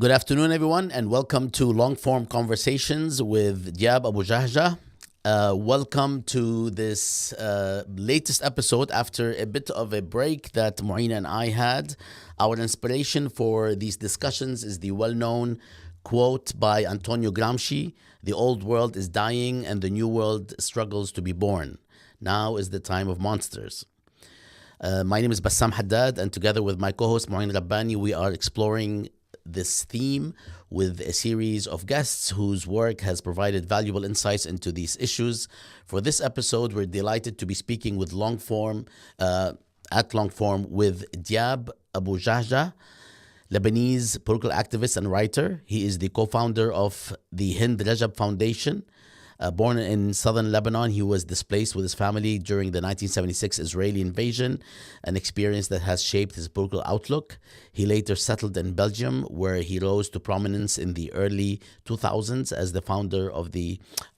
Good afternoon, everyone, and welcome to Long Form Conversations with Dyab Abou Jahjah. Welcome to this latest episode after a bit of a break that Mouin and I had. Our inspiration for these discussions is the well known quote by Antonio Gramsci: "The old world is dying and the new world struggles to be born. Now is the time of monsters." My name is Bassam Haddad, and together with my co host Mouin Rabbani, we are exploring this theme with a series of guests whose work has provided valuable insights into these issues. For this episode, we're delighted to be speaking with at long form with Dyab Abou Jahjah, Lebanese political activist and writer. He is the co-founder of the Hind Rajab Foundation. Born in southern Lebanon, he was displaced with his family during the 1976 Israeli invasion, an experience that has shaped his political outlook. He later settled in Belgium, where he rose to prominence in the early 2000s as the founder of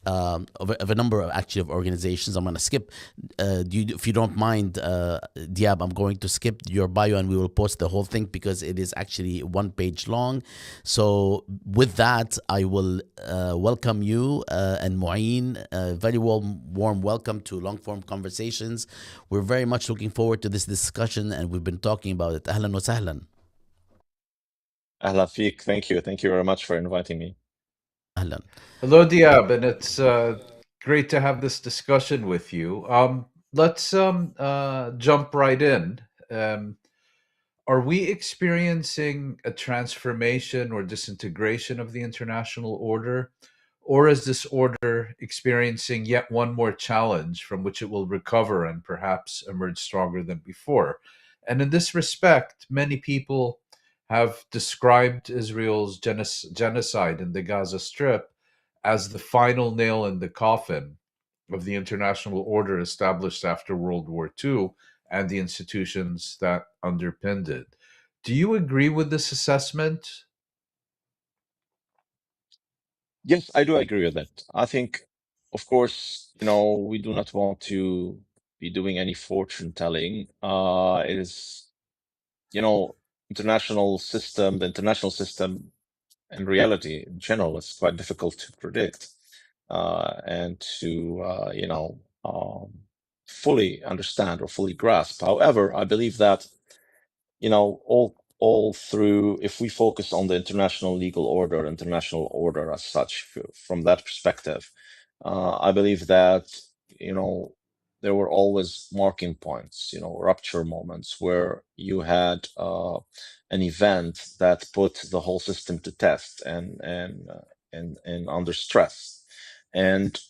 of a number of organizations. I'm going to skip, if you don't mind, Diab, I'm going to skip your bio and we will post the whole thing because it is actually one page long. So with that, I will welcome you and Mouin. Very warm welcome to Long Form Conversations. We're very much looking forward to this discussion and we've been talking about it. Ahlan wa sahlan. Ahlan Fik, thank you. Thank you very much for inviting me. Ahlan. Hello, Diab, and it's great to have this discussion with you. Let's jump right in. Um, are we experiencing a transformation or disintegration of the international order? Or is this order experiencing yet one more challenge from which it will recover and perhaps emerge stronger than before? And in this respect, many people have described Israel's genocide in the Gaza Strip as the final nail in the coffin of the international order established after World War II and the institutions that underpinned it. Do you agree with this assessment? Yes, I do agree with that. I think, of course, we do not want to be doing any fortune telling. It is, the international system in reality in general is quite difficult to predict and to, fully understand or fully grasp. However, I believe that all through, if we focus on the international legal order, international order as such, from that perspective, I believe that there were always marking points, rupture moments where you had an event that put the whole system to test and under stress. And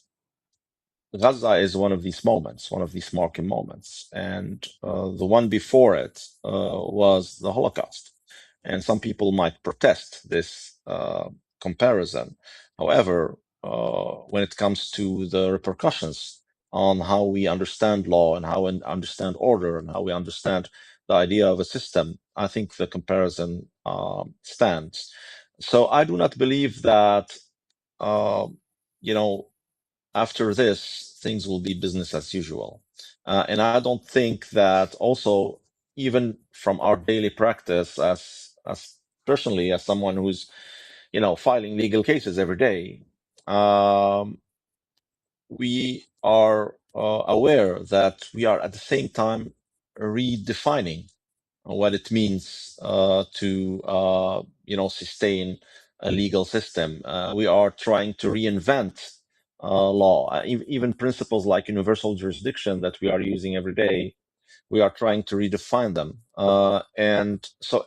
Gaza is one of these moments, one of these marking moments. And the one before it was the Holocaust. And some people might protest this comparison. However, when it comes to the repercussions on how we understand law and how we understand order and how we understand the idea of a system, I think the comparison stands. So I do not believe that, you know, after this, things will be business as usual. And I don't think that also, even from our daily practice as personally, as someone who's, filing legal cases every day, we are aware that we are at the same time redefining what it means to, sustain a legal system. We are trying to reinvent law, even principles like universal jurisdiction that we are using every day. We are trying to redefine them. And so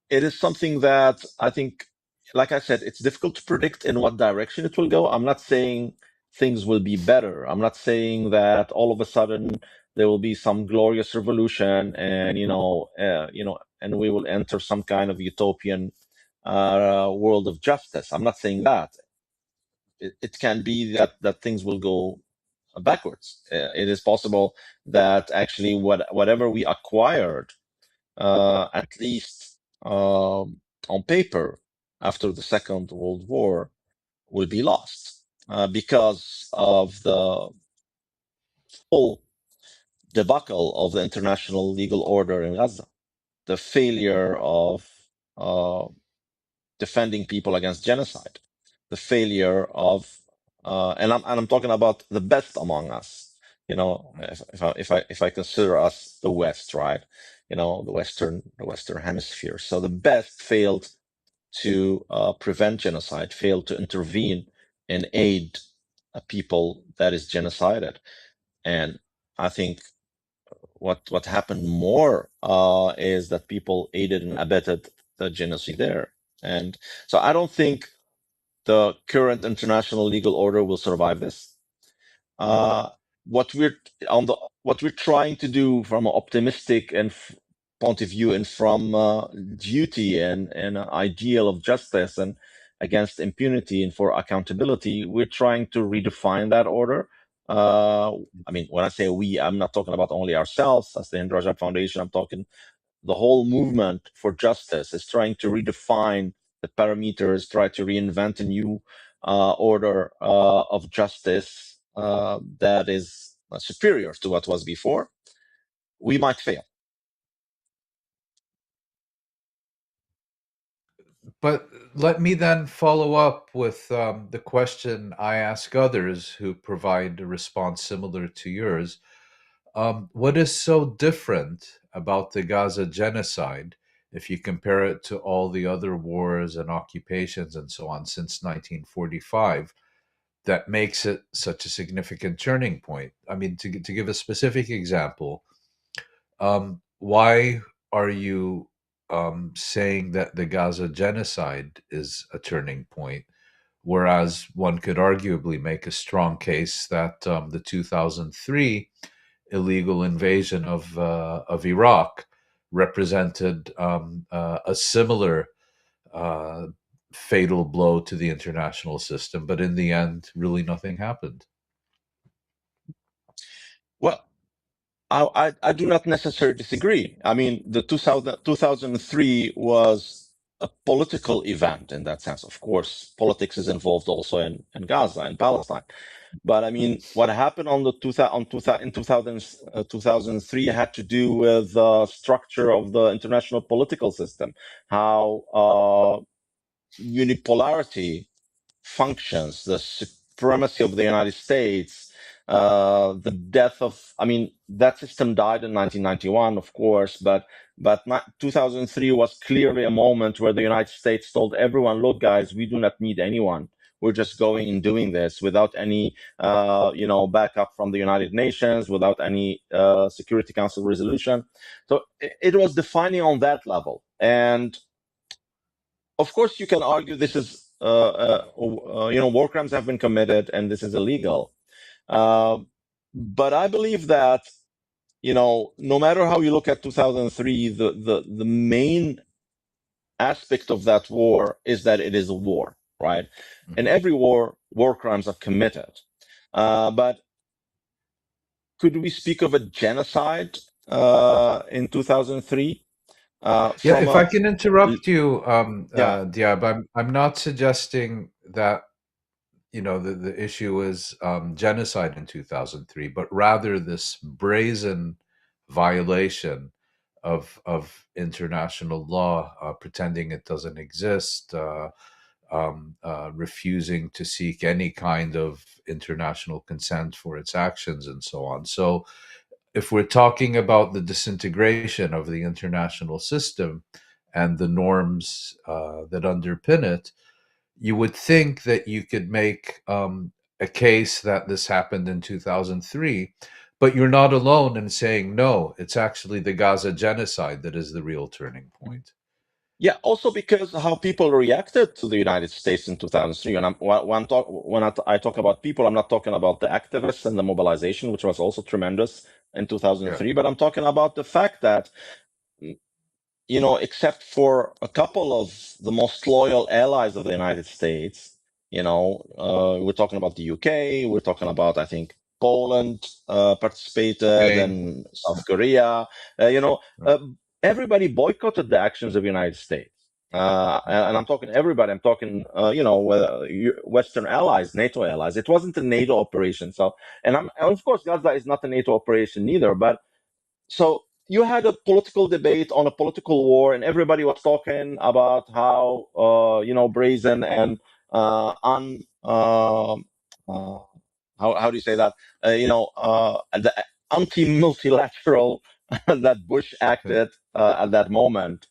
it is something that I think, like I said, it's difficult to predict in what direction it will go. I'm not saying things will be better. I'm not saying that all of a sudden there will be some glorious revolution and, and we will enter some kind of utopian world of justice. I'm not saying that. It can be that things will go backwards. It is possible that actually whatever we acquired, at least on paper, after the Second World War, will be lost because of the full debacle of the international legal order in Gaza, the failure of defending people against genocide, the failure of, and I'm talking about the best among us. You know, if I consider us the West, right? You know, the Western Hemisphere. So the best failed to prevent genocide, failed to intervene and aid a people that is genocided. And I think what happened more is that people aided and abetted the genocide there. And so I don't think the current international legal order will survive this. What we're trying to do from an optimistic and point of view, and from duty and an ideal of justice and against impunity and for accountability, we're trying to redefine that order. I mean, when I say we, I'm not talking about only ourselves as the Hind Rajab Foundation. I'm talking the whole movement for justice is trying to redefine the parameters, try to reinvent a new order of justice that is superior to what was before. We might fail. But let me then follow up with the question I ask others who provide a response similar to yours. What is so different about the Gaza genocide if you compare it to all the other wars and occupations and so on since 1945 that makes it such a significant turning point? I mean, to give a specific example, why are you saying that the Gaza genocide is a turning point, whereas one could arguably make a strong case that the 2003 illegal invasion of Iraq represented a similar uh, fatal blow to the international system, but in the end, really nothing happened. Well, I do not necessarily disagree. I mean, the 2003 was a political event in that sense. Of course, politics is involved also in Gaza and Palestine. But I mean, what happened on the 2003 had to do with the structure of the international political system, how unipolarity functions, the supremacy of the United States, the death of, I mean, that system died in 1991, of course, but 2003 was clearly a moment where the United States told everyone, look, guys, we do not need anyone. We're just going and doing this without any, backup from the United Nations, without any Security Council resolution. So it was defining on that level. And of course, you can argue this is, war crimes have been committed and this is illegal. But I believe that, no matter how you look at 2003, the main aspect of that war is that it is a war, right? Mhm. In every war crimes are committed. But could we speak of a genocide in 2003? Yeah, From if a I can interrupt you, Yeah. Diab, I'm not suggesting that the issue is genocide in 2003, but rather this brazen violation of international law, pretending it doesn't exist, refusing to seek any kind of international consent for its actions, and so on. So, if we're talking about the disintegration of the international system and the norms that underpin it, you would think that you could make a case that this happened in 2003, but you're not alone in saying no, it's actually the Gaza genocide that is the real turning point. Yeah, also because how people reacted to the United States in 2003. And I talk about people, I'm not talking about the activists and the mobilization, which was also tremendous in Yeah. 2003, but I'm talking about the fact that, except for a couple of the most loyal allies of the United States, we're talking about the UK, we're talking about, I think, Poland participated, Spain. and South Korea, uh, everybody boycotted the actions of the United States. And I'm talking everybody. I'm talking, Western allies, NATO allies. It wasn't a NATO operation. So, and of course, Gaza is not a NATO operation either. But so, you had a political debate on a political war, and everybody was talking about how brazen and un how do you say that? The anti-multilateral that Bush acted at that moment.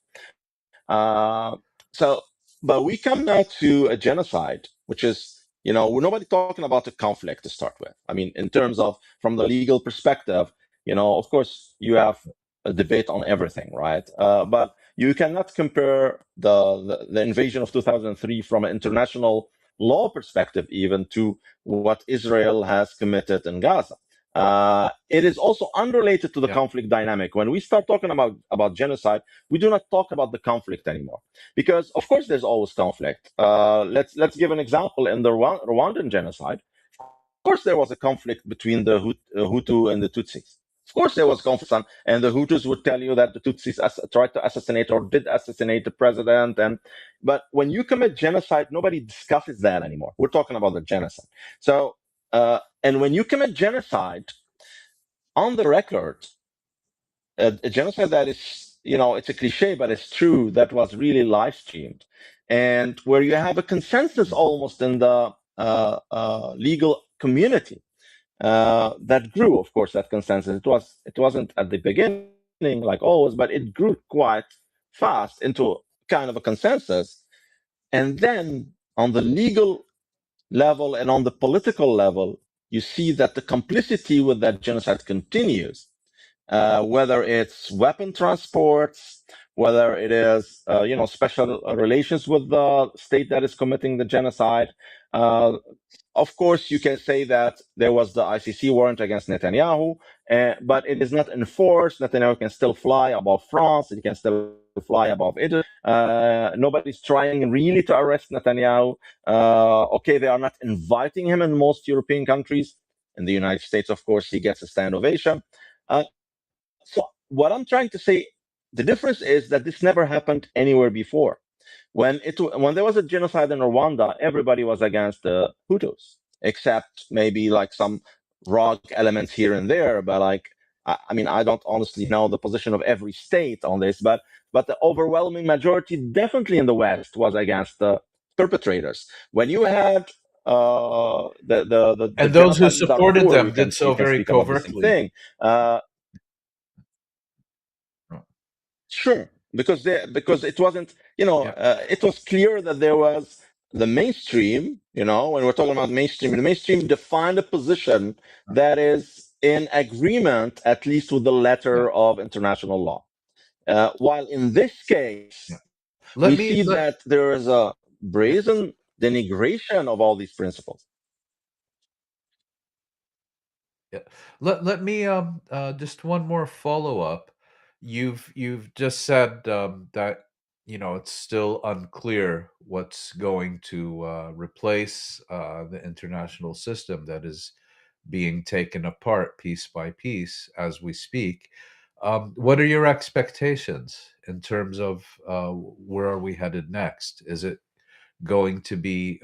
So, but we come now to a genocide, which is, we're nobody talking about a conflict to start with. I mean, in terms of from the legal perspective, of course, you have a debate on everything, right? But you cannot compare the invasion of 2003 from an international law perspective, even to what Israel has committed in Gaza. It is also unrelated to the conflict dynamic. When we start talking about genocide, we do not talk about the conflict anymore, because of course there's always conflict. Let's give an example. In the Rwandan genocide, of course there was a conflict between the Hutu and the Tutsis. Of course there was conflict, and the Hutus would tell you that the Tutsis tried to assassinate or did assassinate the president. But when you commit genocide, nobody discusses that anymore. We're talking about the genocide. So, and when you commit genocide, on the record, a genocide that is, it's a cliche, but it's true, that was really live streamed, and where you have a consensus almost in the legal community that grew. Of course, that consensus, it wasn't at the beginning like always, but it grew quite fast into kind of a consensus. And then on the legal level and on the political level, you see that the complicity with that genocide continues. Whether it's weapon transports, whether it is, special relations with the state that is committing the genocide. Of course, you can say that there was the ICC warrant against Netanyahu, but it is not enforced. Netanyahu can still fly above France. He can still fly above Italy. Nobody's trying really to arrest Netanyahu. Okay, they are not inviting him in most European countries. In the United States, of course, he gets a stand ovation. So what I'm trying to say, the difference is that this never happened anywhere before. When there was a genocide in Rwanda, everybody was against the Hutus, except maybe like some rogue elements here and there. But I mean, I don't honestly know the position of every state on this, but the overwhelming majority, definitely in the West, was against the perpetrators. When you had the And those who genocide in supported Darfur, them did so you can very speak about the same covertly. thing. Sure, because it wasn't, it was clear that there was the mainstream. When we're talking about mainstream, the mainstream defined a position that is in agreement, at least with the letter of international law. While in this case, we see that there is a brazen denigration of all these principles. Yeah. Let me just one more follow up. You've just said that it's still unclear what's going to replace the international system that is being taken apart piece by piece as we speak. What are your expectations in terms of where are we headed next? Is it going to be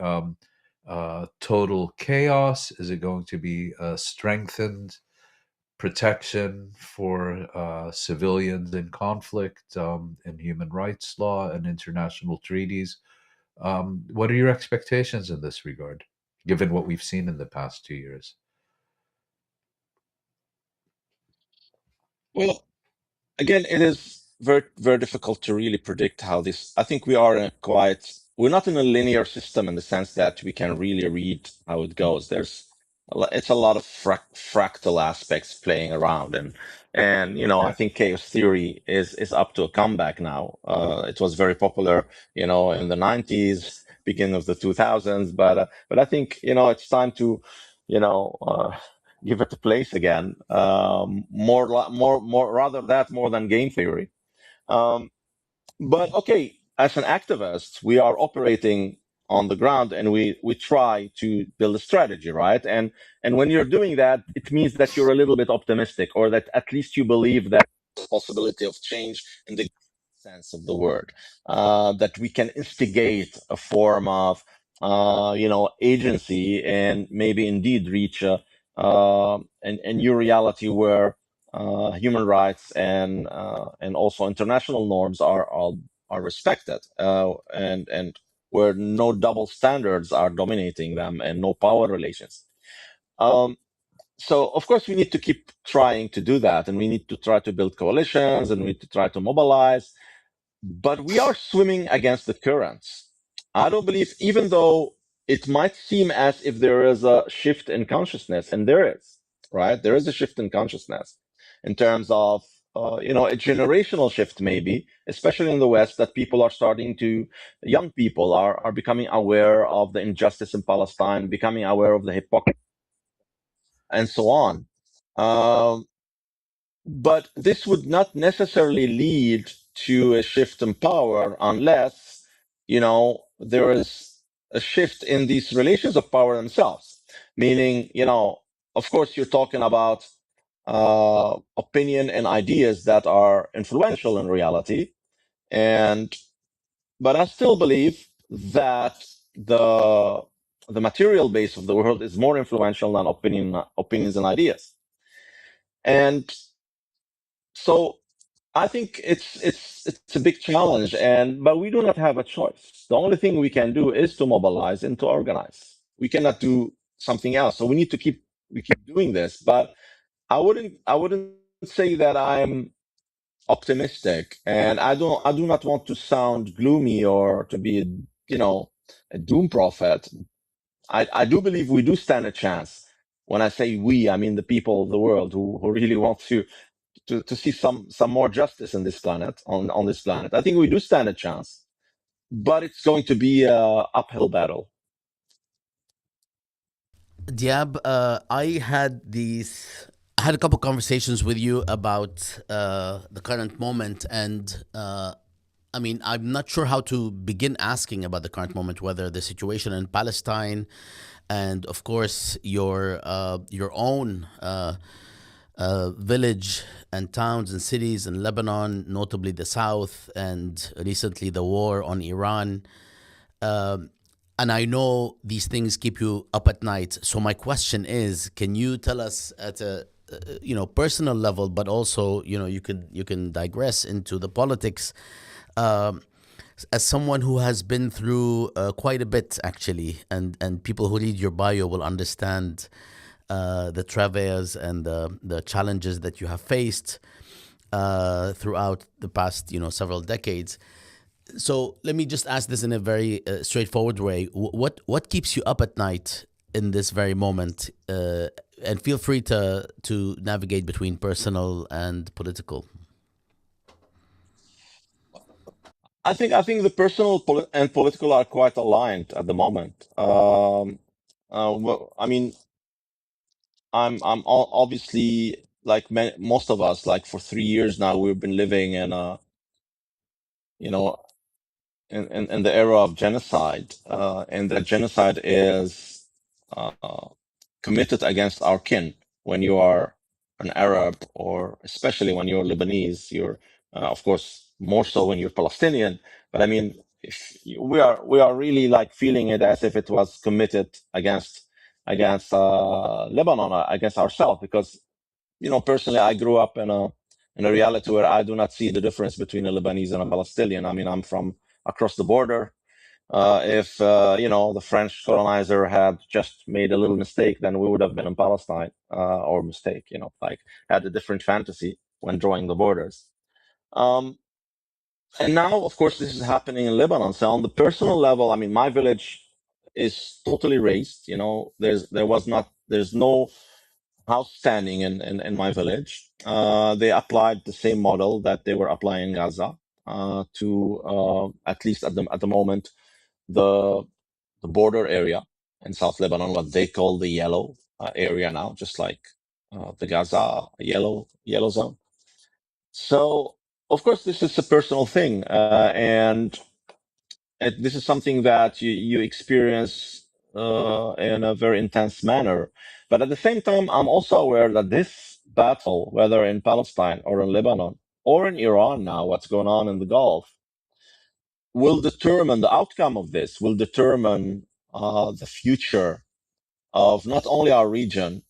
total chaos? Is it going to be strengthened protection for civilians in conflict and human rights law and international treaties? What are your expectations in this regard, given what we've seen in the past 2 years? Well, again, it is very, very difficult to really predict how this. I think we're not in a linear system in the sense that we can really read how it goes. It's a lot of fractal aspects playing around, and I think chaos theory is up to a comeback now. It was very popular, in the 90s, beginning of the 2000s, but I think it's time to, you know. Give it a place again. More rather that more than game theory. Um, but okay, as an activist, we are operating on the ground, and we try to build a strategy, right? And when you're doing that, it means that you're a little bit optimistic, or that at least you believe that there's a possibility of change in the sense of the word, that we can instigate a form of agency, and maybe indeed reach a new reality where human rights and also international norms are respected, and where no double standards are dominating them and no power relations. So of course we need to keep trying to do that, and we need to try to build coalitions, and we need to try to mobilize, but we are swimming against the currents. I don't believe, even though it might seem as if there is a shift in consciousness, and there is, right? There is a shift in consciousness in terms of, a generational shift, maybe, especially in the West, that people are starting to, young people are becoming aware of the injustice in Palestine, becoming aware of the hypocrisy, and so on. Um, but this would not necessarily lead to a shift in power unless, there is a shift in these relations of power themselves. Meaning, of course, you're talking about opinion and ideas that are influential in reality. But I still believe that the material base of the world is more influential than opinions and ideas. And so I think it's a big challenge, but we do not have a choice. The only thing we can do is to mobilize and to organize. We cannot do something else. So we keep doing this. But I wouldn't say that I'm optimistic, and I do not want to sound gloomy or to be a doom prophet. I do believe we do stand a chance. When I say we, I mean the people of the world who really want to see some more justice in this planet, on this planet. I think we do stand a chance, but it's going to be a uphill battle. Diab, I had a couple conversations with you about the current moment, and I mean, I'm not sure how to begin asking about the current moment, whether the situation in Palestine, and of course your own village and towns and cities in Lebanon, notably the south, and recently the war on Iran. Um, and I know these things keep you up at night. So my question is, can you tell us at a personal level, but also you can digress into the politics, um, as someone who has been through quite a bit actually, and people who read your bio will understand the travails and the challenges that you have faced throughout the past several decades. So let me just ask this in a very straightforward way. What keeps you up at night in this very moment? And feel free to navigate between personal and political. I think the personal and political are quite aligned at the moment. Well, I mean, obviously, like most of us, like for 3 years now, we've been living in you know, in the era of genocide, and that genocide is uh, committed against our kin. When you are an Arab, or especially when you're Lebanese, you're of course more so when you're Palestinian. But I mean, if we are really like feeling it as if it was committed against Lebanon, against ourselves, because personally, I grew up in a reality where I do not see the difference between a Lebanese and a Palestinian. I mean, I'm from across the border. If the French colonizer had just made a little mistake, then we would have been in Palestine, or mistake, like had a different fantasy when drawing the borders. Um, and now, of course, this is happening in Lebanon. So on the personal level, I mean, my village is totally razed. There's no house standing in my village. They applied the same model that they were applying in Gaza, to at least at the moment, the border area in South Lebanon, what they call the yellow area now, just like the Gaza yellow zone. So of course this is a personal thing, and this is something that you experience in a very intense manner. But at the same time, I'm also aware that this battle, whether in Palestine or in Lebanon or in Iran now, what's going on in the Gulf, will determine the outcome of this, will determine the future of not only our region,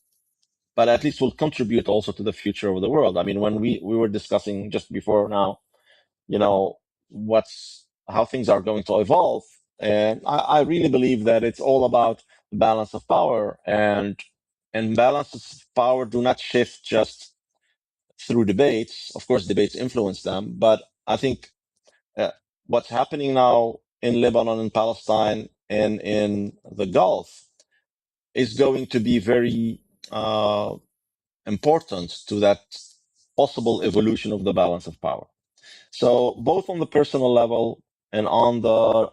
but at least will contribute also to the future of the world. I mean, when we were discussing just before now, you know, how things are going to evolve. And I really believe that it's all about the balance of power, and balances of power do not shift just through debates. Of course, debates influence them, but I think uh, what's happening now in Lebanon and Palestine and in the Gulf is going to be very important to that possible evolution of the balance of power. So both on the personal level and on the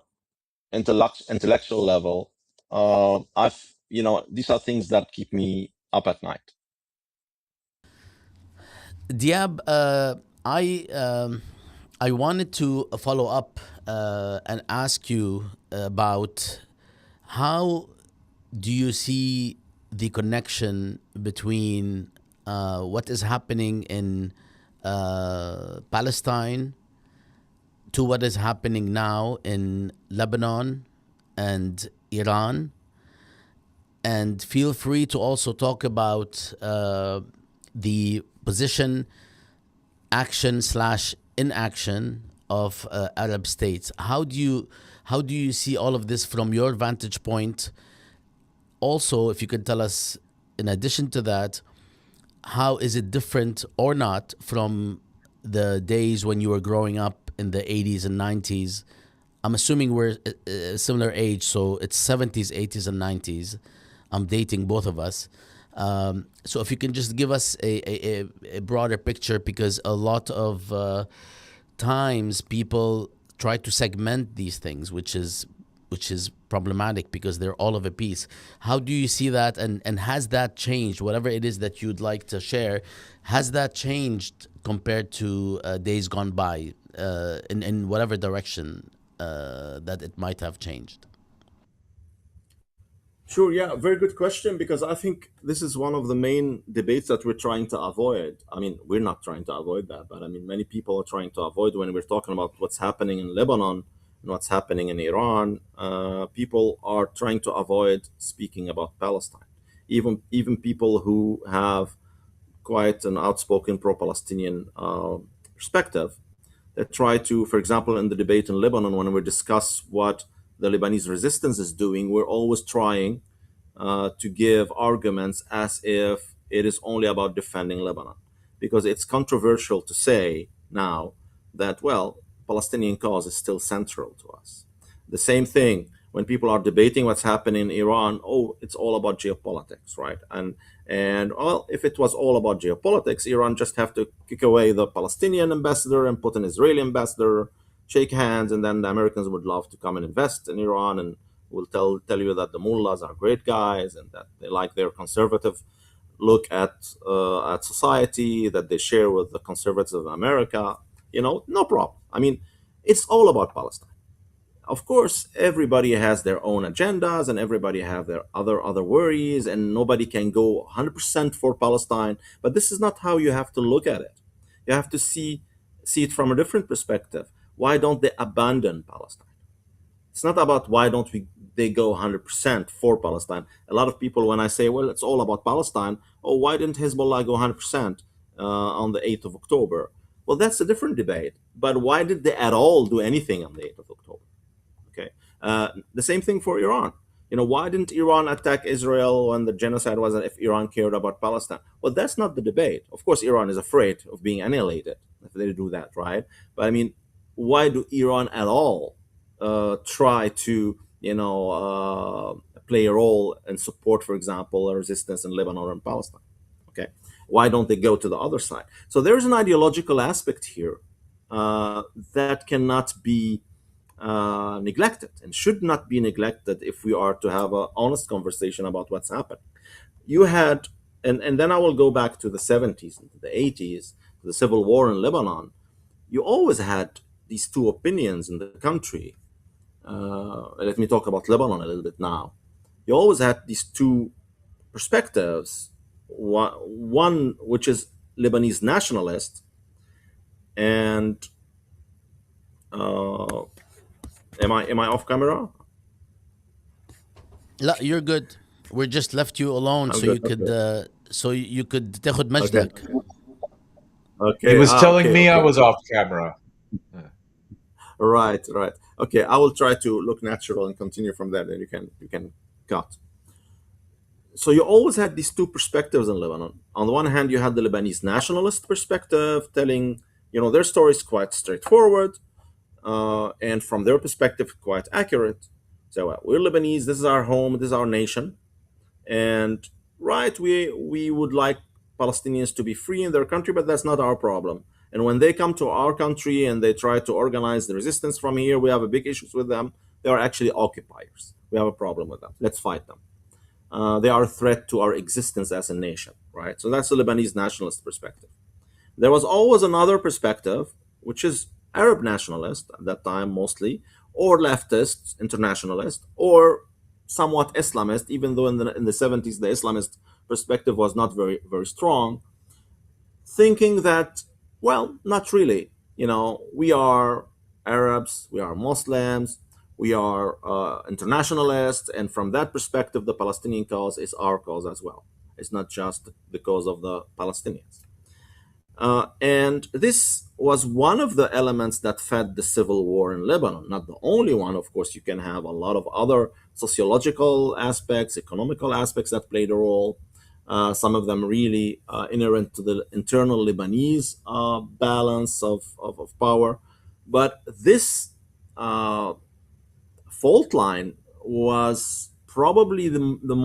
intellectual level, these are things that keep me up at night. Diab, I wanted to follow up and ask you about how do you see the connection between what is happening in Palestine to what is happening now in Lebanon and Iran? And feel free to also talk about the position, action slash inaction of Arab states. How do you see all of this from your vantage point? Also, if you could tell us, in addition to that, how is it different or not from the days when you were growing up in the 80s and 90s? I'm assuming we're a similar age, so it's 70s, 80s, and 90s. I'm dating both of us. So if you can just give us a broader picture, because a lot of times people try to segment these things, which is problematic because they're all of a piece. How do you see that, and has that changed? Whatever it is that you'd like to share, has that changed compared to days gone by, in whatever direction that it might have changed? Sure, yeah, very good question, because I think this is one of the main debates that we're trying to avoid. I mean, we're not trying to avoid that, but I mean, many people are trying to avoid when we're talking about what's happening in Lebanon and what's happening in Iran. People are trying to avoid speaking about Palestine. Even people who have quite an outspoken pro-Palestinian perspective, that try to, for example, in the debate in Lebanon, when we discuss what the Lebanese resistance is doing, we're always trying to give arguments as if it is only about defending Lebanon, because it's controversial to say now that, well, Palestinian cause is still central to us. The same thing when people are debating what's happening in Iran. Oh, it's all about geopolitics, right? And well, if it was all about geopolitics, Iran just have to kick away the Palestinian ambassador and put an Israeli ambassador, shake hands, and then the Americans would love to come and invest in Iran, and will tell you that the mullahs are great guys and that they like their conservative look at society that they share with the conservatives of America. No problem. I mean, it's all about Palestine. Of course, everybody has their own agendas and everybody have their other worries, and nobody can go 100% for Palestine. But this is not how you have to look at it. You have to see it from a different perspective. Why don't they abandon Palestine? It's not about why don't they go 100% for Palestine. A lot of people, when I say, well, it's all about Palestine, oh, why didn't Hezbollah go 100% on the 8th of October? Well, that's a different debate. But why did they at all do anything on the 8th of October? Okay. The same thing for Iran. Why didn't Iran attack Israel when the genocide was, if Iran cared about Palestine? Well, that's not the debate. Of course, Iran is afraid of being annihilated if they do that, right? But I mean, why do Iran at all try to, play a role and support, for example, a resistance in Lebanon and Palestine? Okay. Why don't they go to the other side? So there's an ideological aspect here that cannot be neglected and should not be neglected if we are to have an honest conversation about what's happened. You had, and then I will go back to the 70s and the 80s, the civil war in Lebanon. You always had these two opinions in the country. Let me talk about Lebanon a little bit now. You always had these two perspectives. One which is Lebanese nationalist, and uh, am I off camera? You're good. We just left you alone I'm so you good. could Okay. so you could تاخد Okay. مجدك. He Okay. was telling Okay. me I Okay. was off camera. Right. Right. Okay. I will try to look natural and continue from there. Then you can cut. So you always had these two perspectives in Lebanon. On the one hand, you had the Lebanese nationalist perspective, telling their story is quite straightforward, and from their perspective, quite accurate. So we're Lebanese. This is our home. This is our nation, and right, we would like Palestinians to be free in their country, but that's not our problem. And when they come to our country and they try to organize the resistance from here, we have a big issues with them. They are actually occupiers. We have a problem with them. Let's fight them. They are a threat to our existence as a nation, right? So that's the Lebanese nationalist perspective. There was always another perspective, which is Arab nationalist at that time mostly, or leftist, internationalist, or somewhat Islamist, even though in the 70s the Islamist perspective was not very, very strong, thinking that, well, not really. We are Arabs, we are Muslims, we are internationalists, and from that perspective, the Palestinian cause is our cause as well. It's not just the cause of the Palestinians. And this was one of the elements that fed the civil war in Lebanon. Not the only one, of course. You can have a lot of other sociological aspects, economical aspects that played a role. Some of them really inherent to the internal Lebanese balance of power. But this fault line was probably the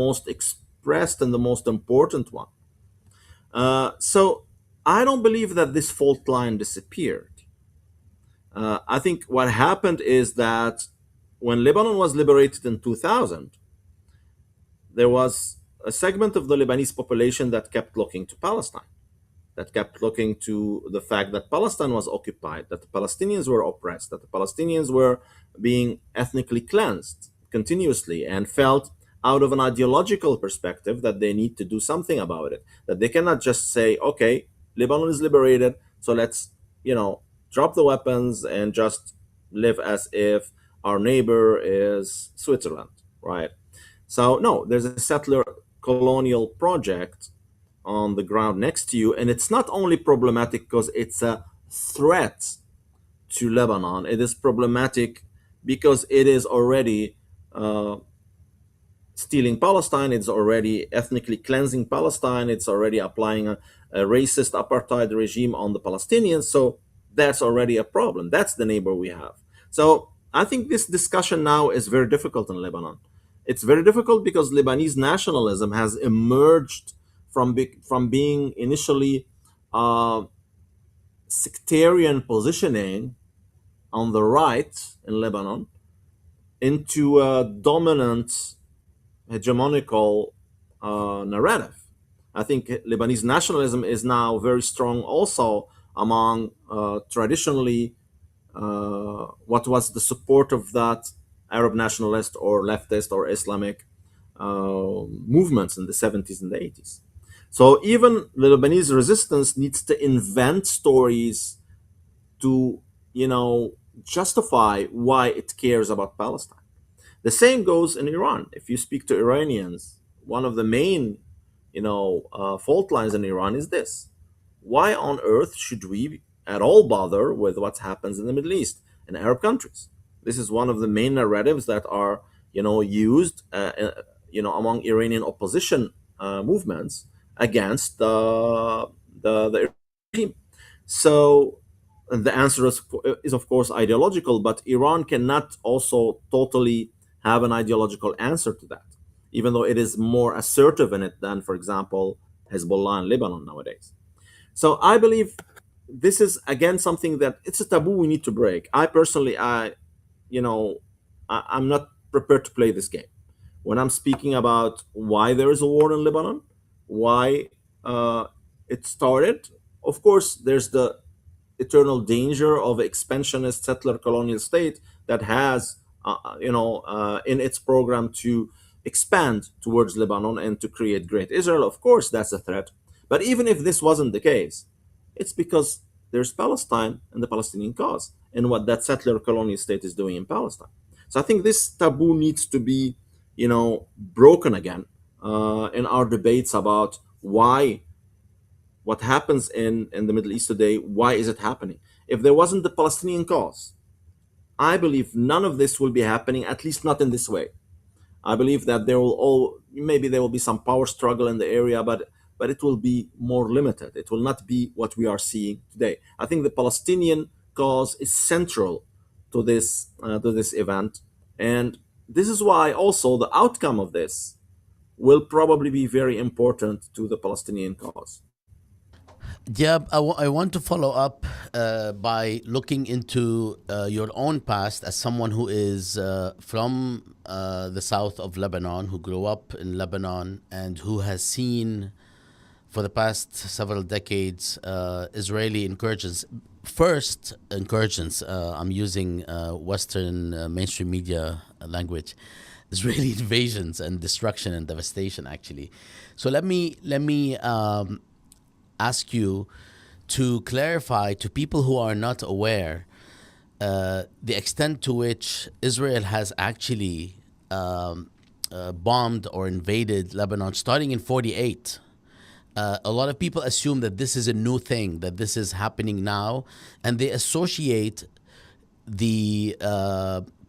most expressed and the most important one. So I don't believe that this fault line disappeared. I think what happened is that when Lebanon was liberated in 2000, there was a segment of the Lebanese population that kept looking to Palestine, that kept looking to the fact that Palestine was occupied, that the Palestinians were oppressed, that the Palestinians were being ethnically cleansed continuously, and felt out of an ideological perspective that they need to do something about it, that they cannot just say, okay, Lebanon is liberated, so let's, drop the weapons and just live as if our neighbor is Switzerland, right? So, no, there's a settler colonial project on the ground next to you, and it's not only problematic because it's a threat to Lebanon, it is problematic because it is already stealing Palestine, it's already ethnically cleansing Palestine, it's already applying a racist apartheid regime on the Palestinians. So that's already a problem. That's the neighbor we have. So I think this discussion now is very difficult in Lebanon. It's very difficult because Lebanese nationalism has emerged from being initially sectarian positioning on the right in Lebanon into a dominant hegemonical narrative. I think Lebanese nationalism is now very strong also among traditionally what was the support of that Arab nationalist or leftist or Islamic movements in the 70s and the 80s. So even the Lebanese resistance needs to invent stories to, justify why it cares about Palestine. The same goes in Iran. If you speak to Iranians, one of the main, fault lines in Iran is this: why on earth should we at all bother with what happens in the Middle East in Arab countries? This is one of the main narratives that are, used, among Iranian opposition movements against the regime. So the answer is of course ideological, but Iran cannot also totally have an ideological answer to that, even though it is more assertive in it than, for example, Hezbollah in Lebanon nowadays. So I believe this is again something that it's a taboo we need to break. I personally, I'm not prepared to play this game. When I'm speaking about why there is a war in Lebanon, why it started, of course, there's the eternal danger of expansionist settler colonial state that has, in its program to expand towards Lebanon and to create Great Israel. Of course, that's a threat. But even if this wasn't the case, it's because there's Palestine and the Palestinian cause and what that settler colonial state is doing in Palestine. So I think this taboo needs to be, broken again in our debates about why what happens in the Middle East today, why is it happening? If there wasn't the Palestinian cause, I believe none of this will be happening, at least not in this way. I believe that maybe there will be some power struggle in the area, but it will be more limited. It will not be what we are seeing today. I think the Palestinian cause is central to this event, and this is why also the outcome of this will probably be very important to the Palestinian cause. Diab, I want to follow up by looking into your own past as someone who is from the south of Lebanon, who grew up in Lebanon, and who has seen for the past several decades Israeli incursions. First incursions, I'm using Western mainstream media language, Israeli invasions and destruction and devastation, actually. So let me ask you to clarify to people who are not aware the extent to which Israel has actually bombed or invaded Lebanon starting in 48. A lot of people assume that this is a new thing, that this is happening now, and they associate the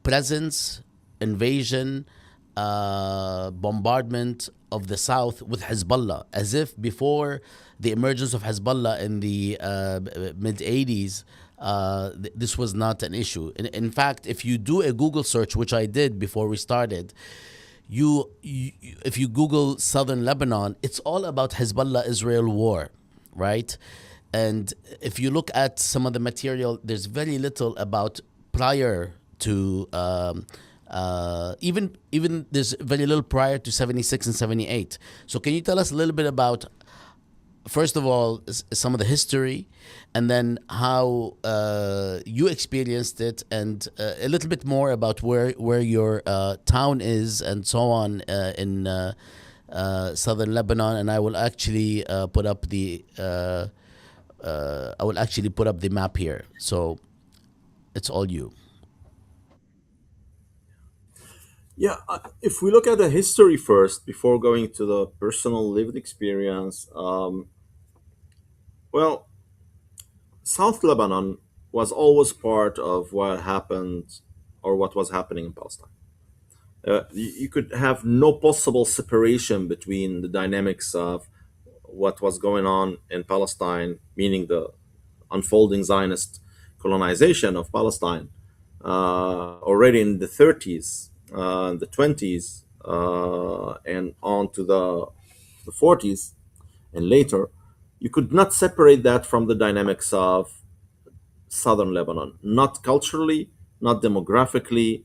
presence, invasion, bombardment of the south with Hezbollah, as if before the emergence of Hezbollah in the mid 80s, this was not an issue. In fact, if you do a Google search, which I did before we started, if you Google southern Lebanon, it's all about Hezbollah-Israel war, right? And if you look at some of the material, there's very little about prior to even there's very little prior to 76 and 78. So can you tell us a little bit about, first of all, some of the history, and then how you experienced it, and a little bit more about where your town is and so on in southern Lebanon. And I will actually put up the map here. So it's all you. Yeah, if we look at the history first before going to the personal lived experience, well, South Lebanon was always part of what happened or what was happening in Palestine. You could have no possible separation between the dynamics of what was going on in Palestine, meaning the unfolding Zionist colonization of Palestine already in the 30s, the 20s, and on to the 40s and later. You could not separate that from the dynamics of southern Lebanon, not culturally, not demographically,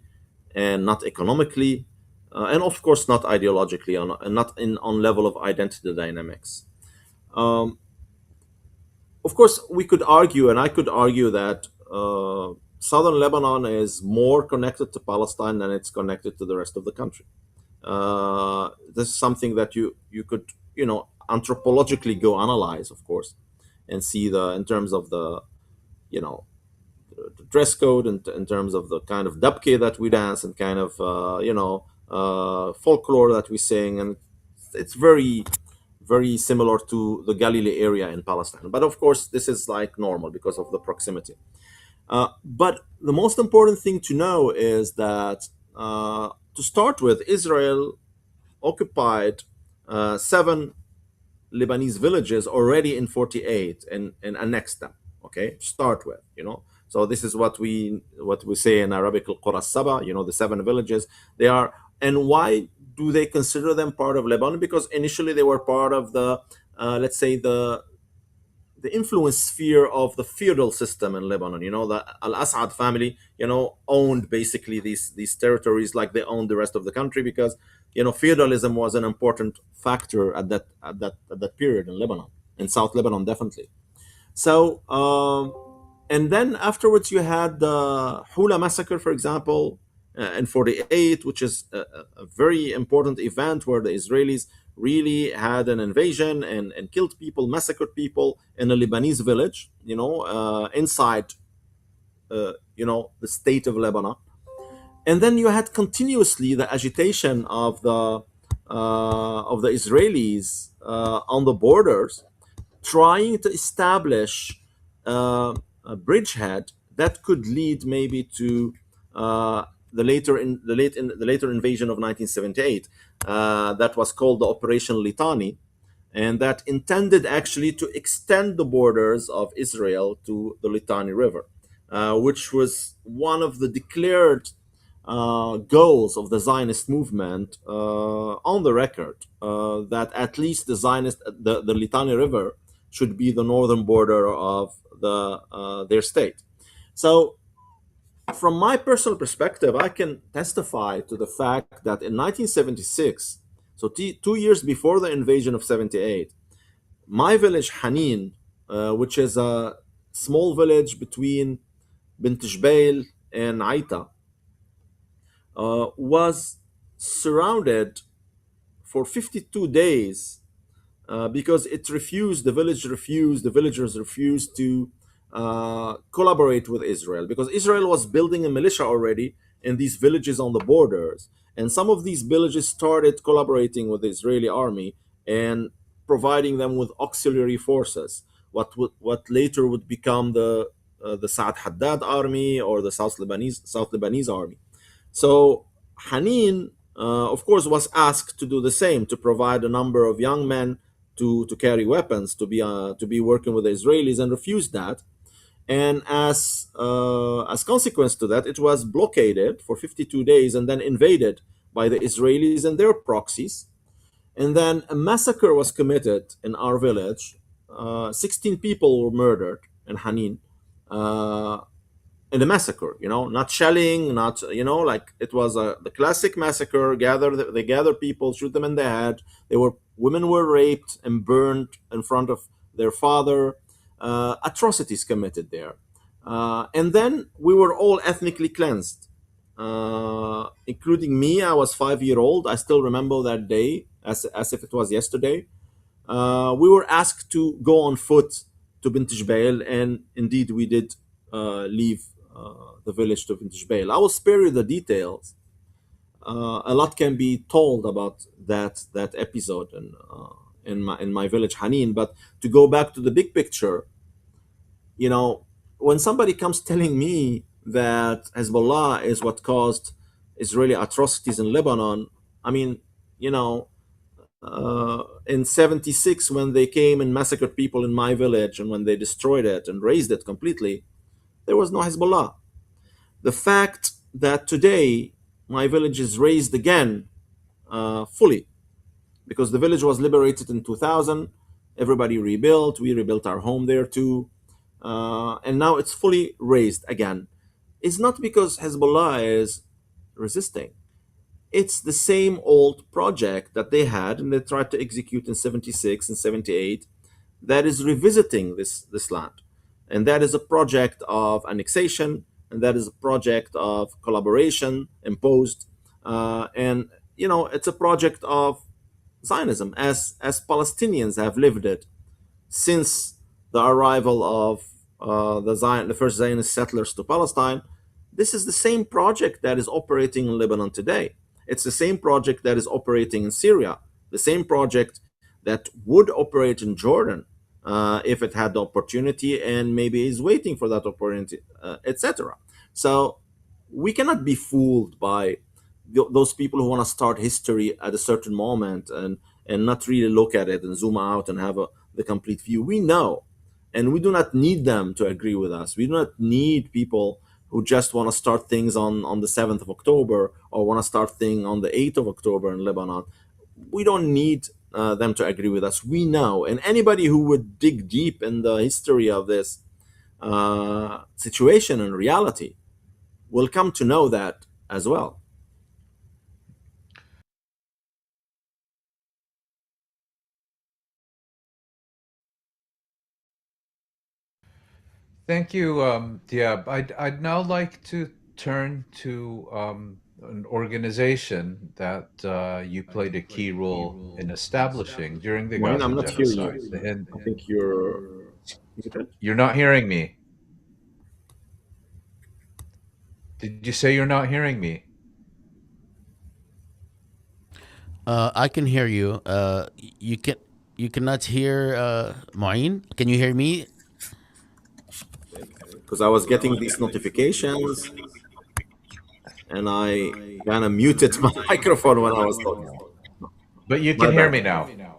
and not economically, and of course not ideologically, and not on level of identity dynamics. Um, of course, we could argue, and I could argue that southern Lebanon is more connected to Palestine than it's connected to the rest of the country. This is something that you could anthropologically go analyze, of course, and see the in terms of the you know the dress code, and in terms of the kind of dabke that we dance, and kind of folklore that we sing, and it's very very similar to the Galilee area in Palestine. But of course, this is like normal because of the proximity. But the most important thing to know is that to start with, Israel occupied seven Lebanese villages already in 48 and annexed them. Okay, to start with, So this is what we say in Arabic, al-Qura Saba, the seven villages. They are, and why do they consider them part of Lebanon? Because initially they were part of the, let's say, the influence sphere of the feudal system in Lebanon. The Al-Assad family, owned basically these territories like they owned the rest of the country, because feudalism was an important factor at that period in Lebanon, in South Lebanon, definitely. So, and then afterwards you had the Hula massacre, for example, in 48, which is a very important event where the Israelis really had an invasion and killed people, massacred people in a Lebanese village, inside, the state of Lebanon. And then you had continuously the agitation of the of the Israelis on the borders, trying to establish a bridgehead that could lead maybe to the later invasion of 1978, that was called the Operation Litani, and that intended actually to extend the borders of Israel to the Litani River, which was one of the declared goals of the Zionist movement on the record, that at least the Litani River should be the northern border of their state. So, from my personal perspective, I can testify to the fact that in 1976, so 2 years before the invasion of 78, my village Hanin, which is a small village between Bint Jbeil and Aita, was surrounded for 52 days because the villagers refused to collaborate with Israel, because Israel was building a militia already in these villages on the borders. And some of these villages started collaborating with the Israeli army and providing them with auxiliary forces, what later would become the Saad Haddad army, or the South Lebanese army. So Hanin, of course, was asked to do the same, to provide a number of young men to carry weapons, to be working with the Israelis, and refused that. And as consequence to that, it was blockaded for 52 days and then invaded by the Israelis and their proxies. And then a massacre was committed in our village. 16 people were murdered in Hanin. In the massacre, not shelling, not, like it was the classic massacre. They gather people, shoot them in the head. Women were raped and burned in front of their father. Atrocities committed there, and then we were all ethnically cleansed, including me. I was 5 year old. I still remember that day as if it was yesterday. We were asked to go on foot to Bint Jbeil, and indeed we did leave the village to Bint Jbeil. I will spare you the details. A lot can be told about that episode in my village Hanin. But to go back to the big picture, when somebody comes telling me that Hezbollah is what caused Israeli atrocities in Lebanon, I mean, in 76, when they came and massacred people in my village, and when they destroyed it and razed it completely, there was no Hezbollah. The fact that today my village is razed again, fully, because the village was liberated in 2000, everybody rebuilt, we rebuilt our home there too, and now it's fully razed again, is not because Hezbollah is resisting. It's the same old project that they had and they tried to execute in 76 and 78, that is revisiting this land. And that is a project of annexation, and that is a project of collaboration imposed. And, it's a project of Zionism, as Palestinians have lived it since the arrival of the first Zionist settlers to Palestine. This is the same project that is operating in Lebanon today. It's the same project that is operating in Syria, the same project that would operate in Jordan if it had the opportunity, and maybe is waiting for that opportunity, etc. So we cannot be fooled by those people who want to start history at a certain moment, and not really look at it and zoom out and have the complete view. We know, and we do not need them to agree with us. We do not need people who just want to start things on the 7th of October, or want to start things on the 8th of October in Lebanon. We don't need them to agree with us. We know, and anybody who would dig deep in the history of this situation and reality will come to know that as well. Thank you, Diab. I'd now like to turn to an organization that you played a key role in establishing during the Mouin, Gaza I'm not hearing Genocide. you. I think you're muted. You're not hearing me. Did you say you're not hearing me? I can hear you. You cannot hear Mouin. Can you hear me? Because I was getting these notifications and I kind of muted my microphone when I was talking. But you can My hear bad. me now.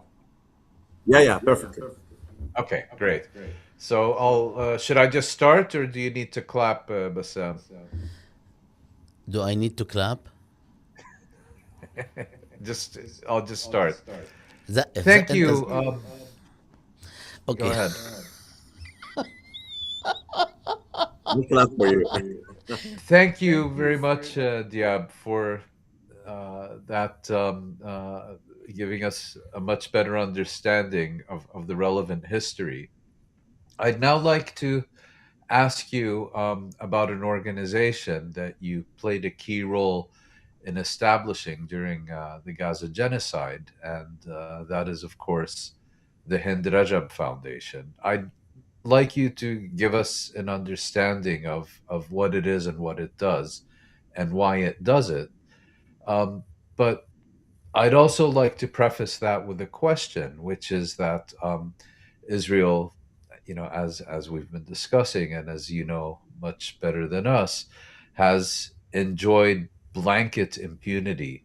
Yeah, yeah, perfectly. Okay, great. So I'll should I just start or do you need to clap, Bassam? Do I need to clap? Just I'll just start. Is that Thank you. Go okay? ahead. I'll clap for you. Thank you very much, Diab, for that giving us a much better understanding of the relevant history. I'd now like to ask you about an organization that you played a key role in establishing during the Gaza Genocide, and that is, of course, the Hind Rajab Foundation. I'd like you to give us an understanding of what it is and what it does and why it does it. Um, but I'd also like to preface that with a question, which is that Israel, as we've been discussing, and as you know much better than us, has enjoyed blanket impunity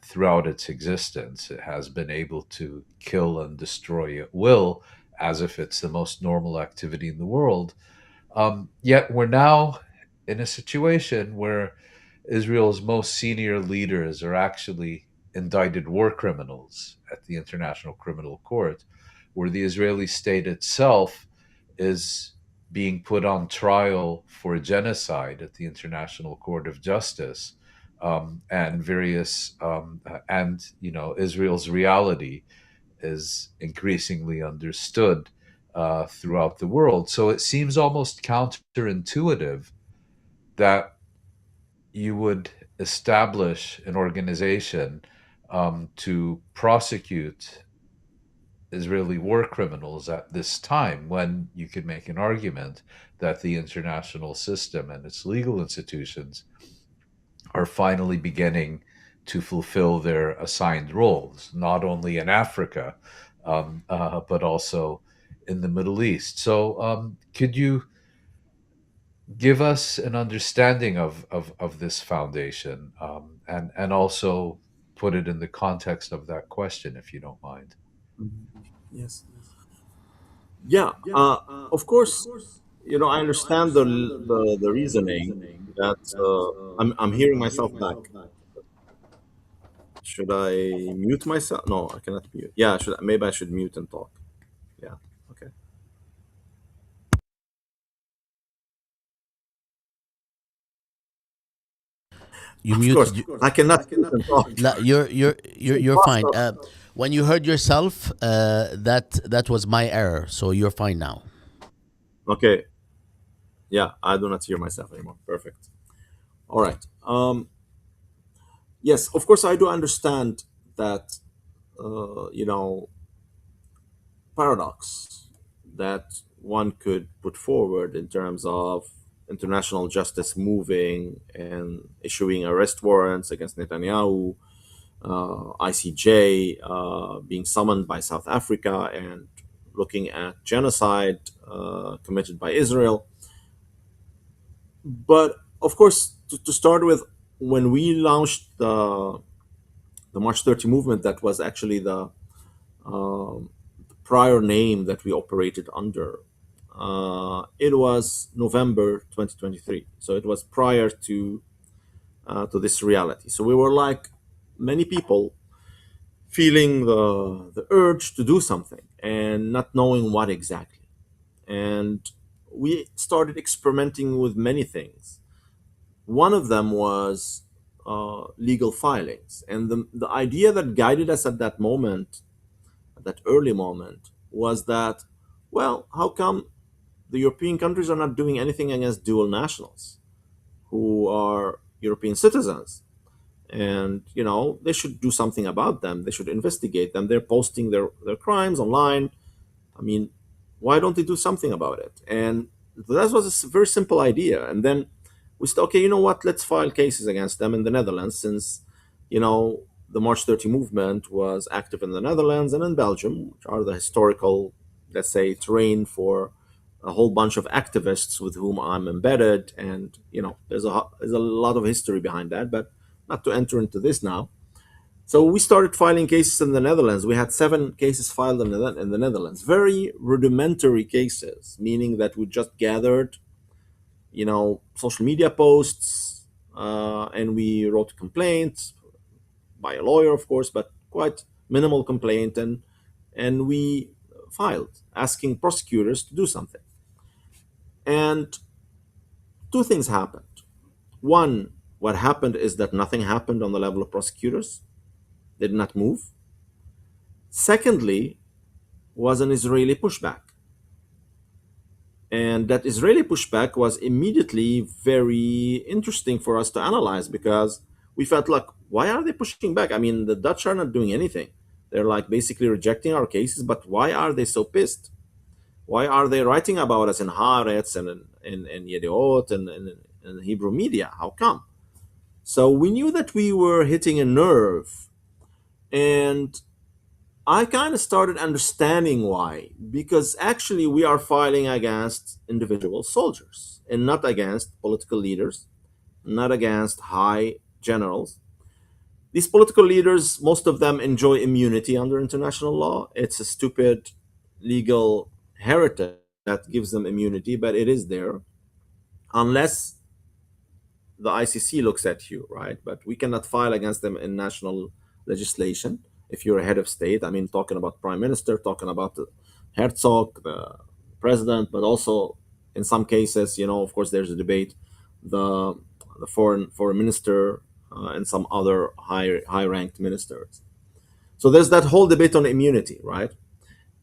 throughout its existence. It has been able to kill and destroy at will, as if it's the most normal activity in the world. Yet we're now in a situation where Israel's most senior leaders are actually indicted war criminals at the International Criminal Court, where the Israeli state itself is being put on trial for genocide at the International Court of Justice, and Israel's reality is increasingly understood throughout the world. So it seems almost counterintuitive that you would establish an organization to prosecute Israeli war criminals at this time when you could make an argument that the international system and its legal institutions are finally beginning to fulfill their assigned roles, not only in Africa, but also in the Middle East. So, could you give us an understanding of this foundation, and also put it in the context of that question, if you don't mind? Yes. Yeah. Of course, I understand the reasoning that I'm hearing myself back. Should I mute myself? No, I cannot mute. Yeah, maybe I should mute and talk. Yeah. Okay. You Of course, muted. I cannot mute and talk. No, you're fine. When you heard yourself, that was my error. So you're fine now. Okay. Yeah, I do not hear myself anymore. Perfect. All right. Yes, of course, I do understand that, you know, paradox that one could put forward in terms of international justice moving and issuing arrest warrants against Netanyahu, ICJ being summoned by South Africa and looking at genocide committed by Israel. But of course, to start with, when we launched the March 30 movement, that was actually the prior name that we operated under. It was November 2023, so it was prior to this reality. So we were like many people, feeling the urge to do something and not knowing what exactly. And we started experimenting with many things. One of them was legal filings, and the idea that guided us at that moment, at that early moment, was that, well, how come the European countries are not doing anything against dual nationals who are European citizens? And they should do something about them. They should investigate them. They're posting their crimes online. I mean, why don't they do something about it? And that was a very simple idea. And then we said, okay, you know what? Let's file cases against them in the Netherlands, since, you know, the March 30 movement was active in the Netherlands and in Belgium, which are the historical, let's say, terrain for a whole bunch of activists with whom I'm embedded. And, there's a lot of history behind that, but not to enter into this now. So we started filing cases in the Netherlands. We had 7 cases filed in the Netherlands, very rudimentary cases, meaning that we just gathered, social media posts, and we wrote complaints by a lawyer, of course, but quite minimal complaint, and we filed asking prosecutors to do something. And 2 things happened. One, what happened is that nothing happened on the level of prosecutors. They did not move. Secondly, was an Israeli pushback. And that Israeli pushback was immediately very interesting for us to analyze, because we felt like, why are they pushing back? I mean, the Dutch are not doing anything. They're like basically rejecting our cases, but why are they so pissed? Why are they writing about us in Haaretz and in Yediot and in Hebrew media? How come? So we knew that we were hitting a nerve. And I kind of started understanding why, because actually we are filing against individual soldiers and not against political leaders, not against high generals. These political leaders, most of them enjoy immunity under international law. It's a stupid legal heritage that gives them immunity, but it is there, unless the ICC looks at you, right? But we cannot file against them in national legislation if you're a head of state. I mean, talking about prime minister, talking about the Herzog, the president, but also in some cases, of course, there's a debate, the foreign minister and some other high ranked ministers. So there's that whole debate on immunity, right?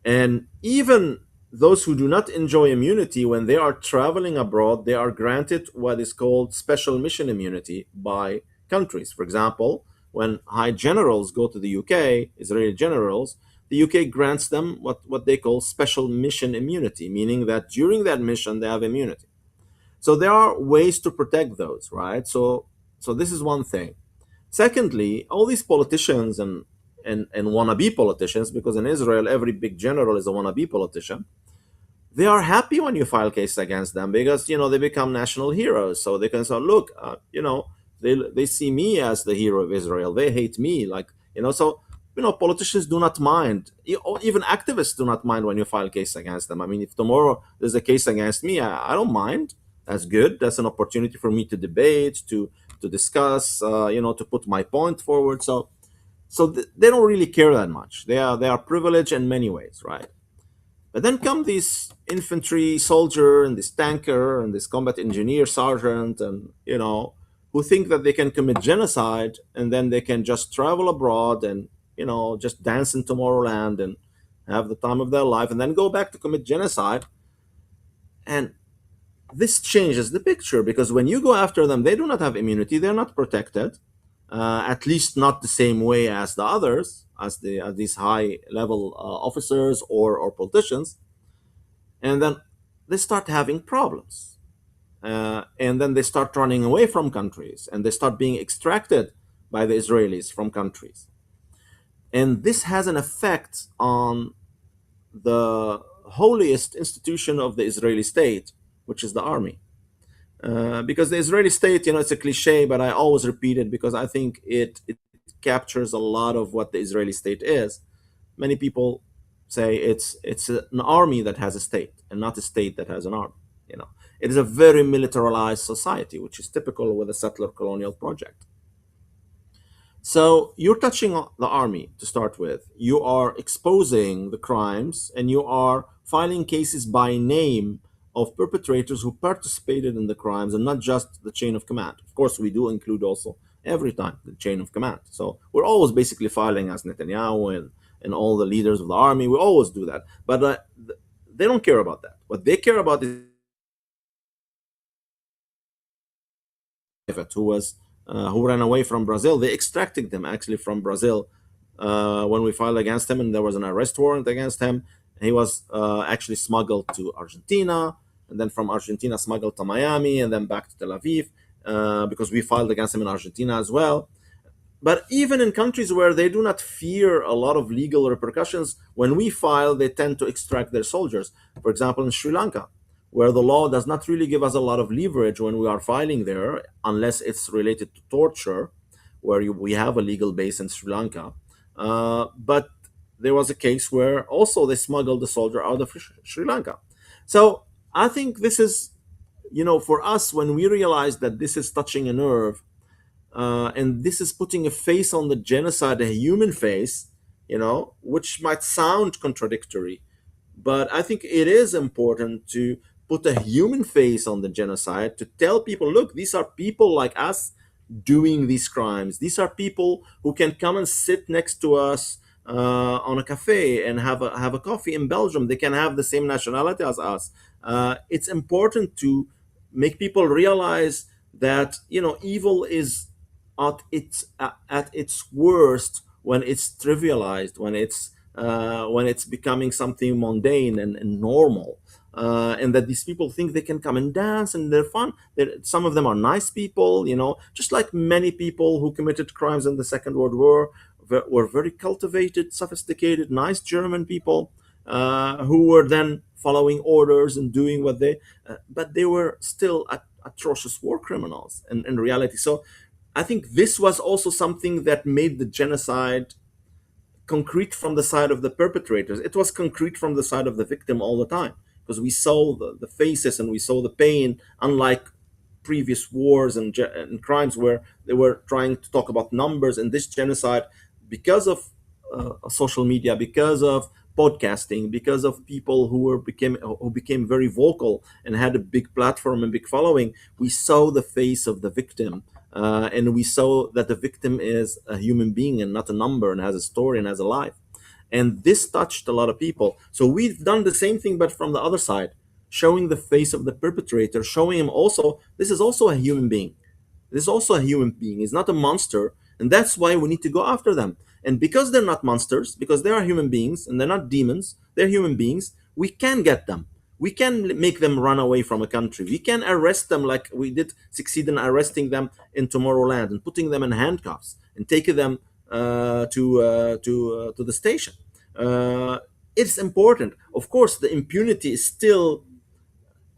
And even those who do not enjoy immunity, when they are traveling abroad, they are granted what is called special mission immunity by countries. For example, when high generals go to the UK, Israeli generals, the UK grants them what they call special mission immunity, meaning that during that mission, they have immunity. So there are ways to protect those, right? So this is one thing. Secondly, all these politicians and wannabe politicians, because in Israel, every big general is a wannabe politician, they are happy when you file cases against them, because they become national heroes. So they can say, look, they see me as the hero of Israel. They hate me, so politicians do not mind. Even activists do not mind when you file a case against them. I mean, if tomorrow there's a case against me, I don't mind. That's good. That's an opportunity for me to debate, to discuss, to put my point forward. So they don't really care that much. They are privileged in many ways, right? But then come this infantry soldier and this tanker and this combat engineer sergeant, and who think that they can commit genocide, and then they can just travel abroad and just dance in Tomorrowland and have the time of their life, and then go back to commit genocide. And this changes the picture, because when you go after them, they do not have immunity. They're not protected, at least not the same way as the others, as these high-level officers or politicians. And then they start having problems. And then they start running away from countries, and they start being extracted by the Israelis from countries. And this has an effect on the holiest institution of the Israeli state, which is the army. Because the Israeli state, it's a cliche, but I always repeat it because I think it captures a lot of what the Israeli state is. Many people say it's an army that has a state, and not a state that has an army. It is a very militarized society, which is typical with a settler colonial project. So you're touching on the army to start with. You are exposing the crimes, and you are filing cases by name of perpetrators who participated in the crimes, and not just the chain of command. Of course, we do include also every time the chain of command. So we're always basically filing as Netanyahu and all the leaders of the army. We always do that. But they don't care about that. What they care about is who ran away from Brazil. They extracted them actually from Brazil when we filed against him, and there was an arrest warrant against him. He was actually smuggled to Argentina, and then from Argentina smuggled to Miami, and then back to Tel Aviv, because we filed against him in Argentina as well. but even in countries where they do not fear a lot of legal repercussions, when we file, they tend to extract their soldiers. For example, in Sri Lanka, where the law does not really give us a lot of leverage when we are filing there, unless it's related to torture, where we have a legal base in Sri Lanka. But there was a case where also they smuggled the soldier out of Sri Lanka. So I think this is, for us, when we realize that this is touching a nerve, and this is putting a face on the genocide, a human face, which might sound contradictory, but I think it is important to put a human face on the genocide, to tell people, look, these are people like us doing these crimes. These are people who can come and sit next to us on a cafe and have a coffee in Belgium. They can have the same nationality as us. It's important to make people realize that evil is at its worst when it's trivialized, when it's becoming something mundane and normal, and that these people think they can come and dance and they're fun. Some of them are nice people, just like many people who committed crimes in the Second World War were very cultivated, sophisticated, nice German people, who were then following orders and doing what but they were still atrocious war criminals in reality. So I think this was also something that made the genocide concrete from the side of the perpetrators. It was concrete from the side of the victim all the time, because we saw the faces and we saw the pain, unlike previous wars and crimes where they were trying to talk about numbers. And this genocide, because of social media, because of podcasting, because of people who became very vocal and had a big platform and big following, we saw the face of the victim, and we saw that the victim is a human being and not a number, and has a story and has a life. And this touched a lot of people. So we've done the same thing, but from the other side, showing the face of the perpetrator, showing him also, this is also a human being. This is also a human being. He's not a monster. And that's why we need to go after them. And because they're not monsters, because they are human beings and they're not demons, they're human beings, we can get them. We can make them run away from a country. We can arrest them, like we did succeed in arresting them in Tomorrowland and putting them in handcuffs and taking them to the station. It's important. Of course, the impunity is still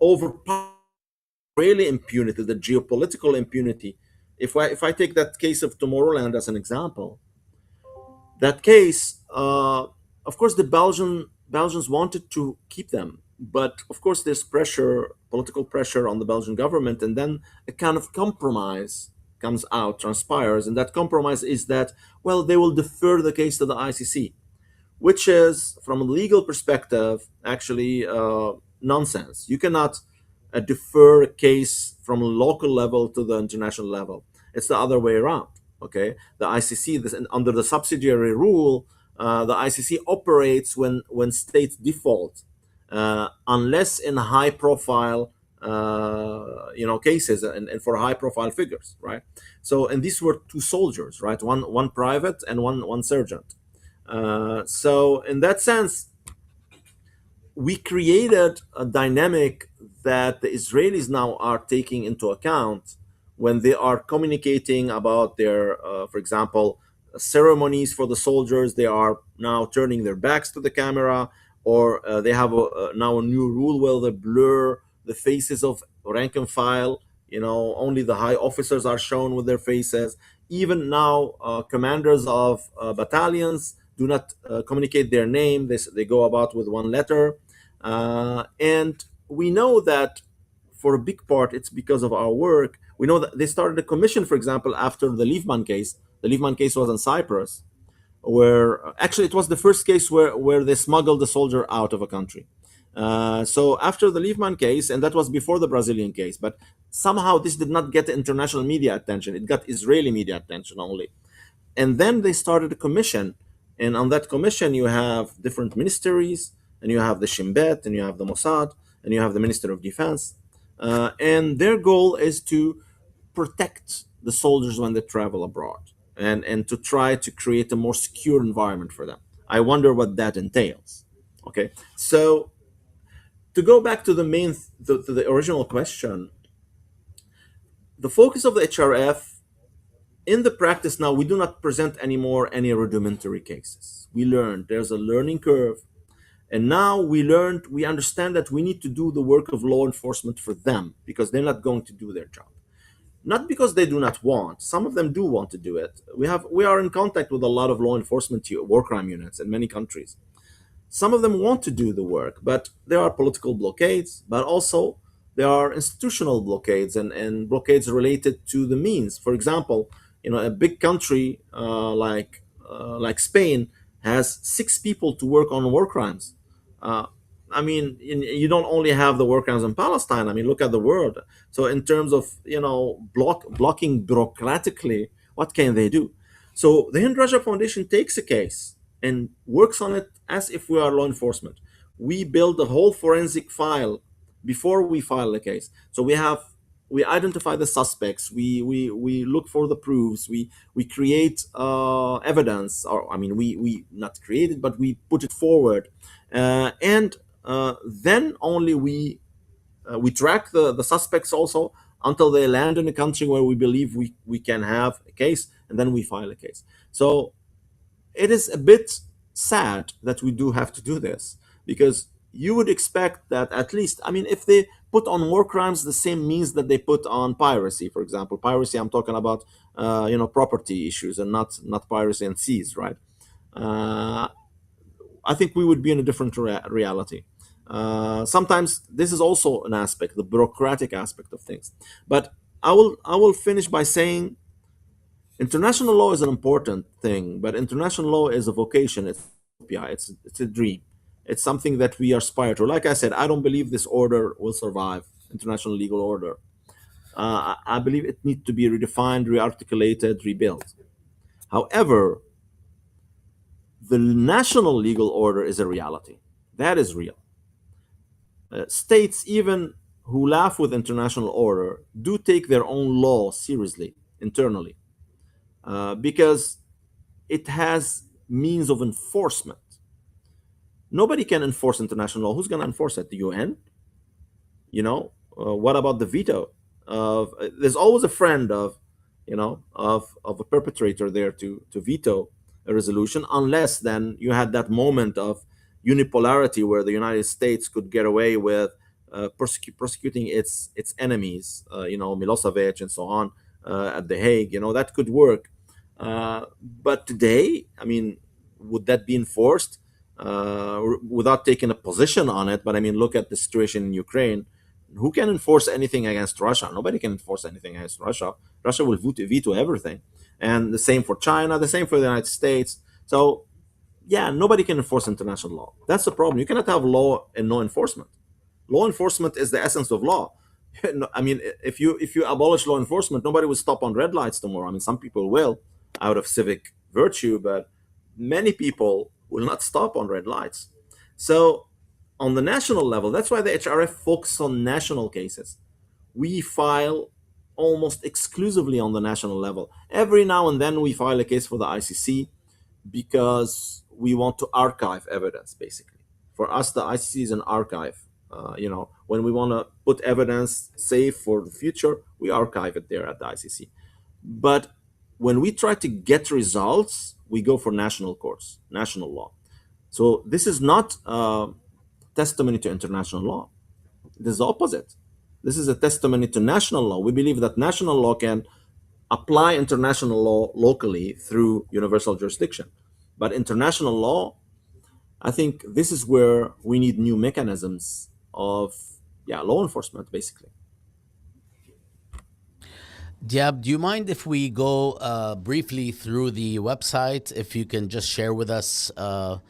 overpowered. Really, impunity, the geopolitical impunity. If I take that case of Tomorrowland as an example, that case, of course, the Belgians wanted to keep them, but of course, there's pressure, political pressure on the Belgian government, and then a kind of compromise comes out, transpires, and that compromise is that, well, they will defer the case to the ICC, which is, from a legal perspective, actually nonsense. You cannot defer a case from a local level to the international level. It's the other way around. Okay, the ICC, under the subsidiary rule, the ICC operates when states default, unless in high-profile, cases and for high-profile figures, right? So, and these were two soldiers, right? One private and one sergeant. So, in that sense, we created a dynamic that the Israelis now are taking into account when they are communicating about their, for example, ceremonies for the soldiers. They are now turning their backs to the camera, or they have now a new rule where they blur the faces of rank and file. Only the high officers are shown with their faces. Even now, commanders of battalions do not communicate their name. They go about with one letter. And we know that for a big part, it's because of our work. We know that they started a commission, for example, after the Liebman case. The Liebman case was in Cyprus, where actually it was the first case where they smuggled the soldier out of a country. So after the Liebman case, and that was before the Brazilian case, but somehow this did not get international media attention. It got Israeli media attention only. And then they started a commission. And on that commission, you have different ministries, and you have the Shin Bet, and you have the Mossad, and you have the Minister of Defense. And their goal is to protect the soldiers when they travel abroad, and to try to create a more secure environment for them. I wonder what that entails. Okay, so to go back to the original question, the focus of the HRF in the practice now, we do not present anymore any rudimentary cases. We learned there's a learning curve. And now we understand that we need to do the work of law enforcement for them because they're not going to do their job. Not because they do not want. Some of them do want to do it. We are in contact with a lot of law enforcement war crime units in many countries. Some of them want to do the work, but there are political blockades, but also there are institutional blockades and blockades related to the means. For example, a big country like Spain has 6 people to work on war crimes. Uh, you don't only have the war crimes in Palestine. I mean, look at the world. So, in terms of blocking bureaucratically, what can they do? So, the Hind Rajab Foundation takes a case and works on it as if we are law enforcement. We build a whole forensic file before we file the case. So we identify the suspects. We look for the proofs. We create evidence, or we not create it, but we put it forward, and then only we track the suspects also until they land in a country where we believe we can have a case, and then we file a case. So it is a bit sad that we do have to do this because you would expect that at least, if they put on war crimes the same means that they put on piracy, for example, piracy, I'm talking about, property issues and not piracy and seas, right? Uh, I think we would be in a different reality. Sometimes this is also an aspect, the bureaucratic aspect of things. But I will finish by saying international law is an important thing, but international law is a vocation. It's a utopia. It's a dream. It's something that we aspire to. Like I said, I don't believe this order will survive. International legal order. I believe it needs to be redefined, rearticulated, rebuilt. However, the national legal order is a reality. That is real. States, even who laugh with international order, do take their own law seriously internally because it has means of enforcement. Nobody can enforce international law. Who's going to enforce it? The UN? What about the veto? There's always a friend of a perpetrator there to veto a resolution, unless then you had that moment of unipolarity where the United States could get away with prosecuting its enemies, Milosevic and so on, at The Hague. That could work. But today, would that be enforced without taking a position on it? But look at the situation in Ukraine. Who can enforce anything against Russia? Nobody can enforce anything against Russia. Russia will veto everything. And the same for China, the same for the United States. So, yeah, nobody can enforce international law. That's the problem. You cannot have law and no enforcement. Law enforcement is the essence of law. If you abolish law enforcement, nobody will stop on red lights tomorrow. Some people will, out of civic virtue, but many people will not stop on red lights. So, on the national level, that's why the HRF focuses on national cases. We file almost exclusively on the national level. Every now and then we file a case for the ICC because we want to archive evidence, basically. For us, the ICC is an archive. When we want to put evidence safe for the future, we archive it there at the ICC. But when we try to get results, we go for national courts, national law. So this is not testimony to international law. This is the opposite. This is a testimony to national law. We believe that national law can apply international law locally through universal jurisdiction. But international law, I think this is where we need new mechanisms of law enforcement, basically. Diab, do you mind if we go briefly through the website? If you can just share with us a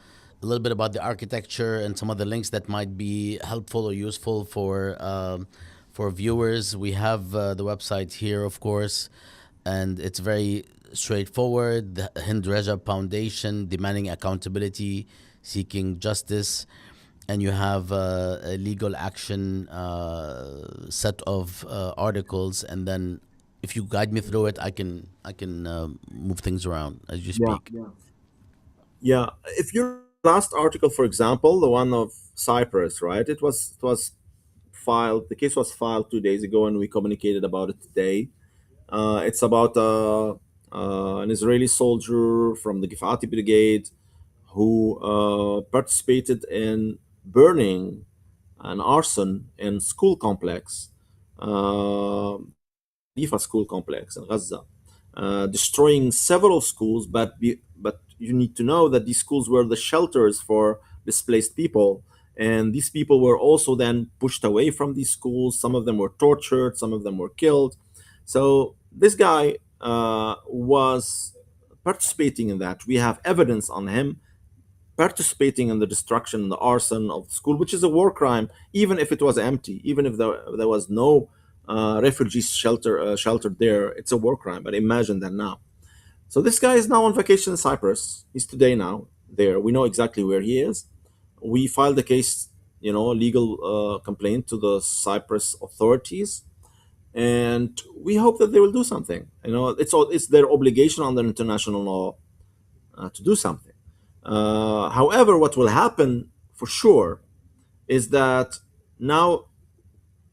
little bit about the architecture and some of the links that might be helpful or useful for viewers. We have the website here, of course, and it's very straightforward. The Hind Rajab Foundation, demanding accountability, seeking justice, and you have a legal action set of articles, and then if you guide me through it, I can move things around as you Yeah. speak. Yeah. If you read the last article, for example, the one of Cyprus, right? It was filed. The case was filed 2 days ago, and we communicated about it today. It's about an Israeli soldier from the Gifati Brigade who participated in burning an arson in school complex, Khalifa school complex in Gaza, destroying several schools. But you need to know that these schools were the shelters for displaced people, and these people were also then pushed away from these schools. Some of them were tortured, some of them were killed. So this guy was participating in that. We have evidence on him participating in the destruction and the arson of the school, which is a war crime, even if it was empty, even if there was no refugees sheltered there. It's a war crime. But imagine that now. So this guy is now on vacation in Cyprus. He's today now there. We know exactly where he is. We filed a case, a legal complaint to the Cyprus authorities, and we hope that they will do something. It's their obligation under international law to do something. However, what will happen for sure is that now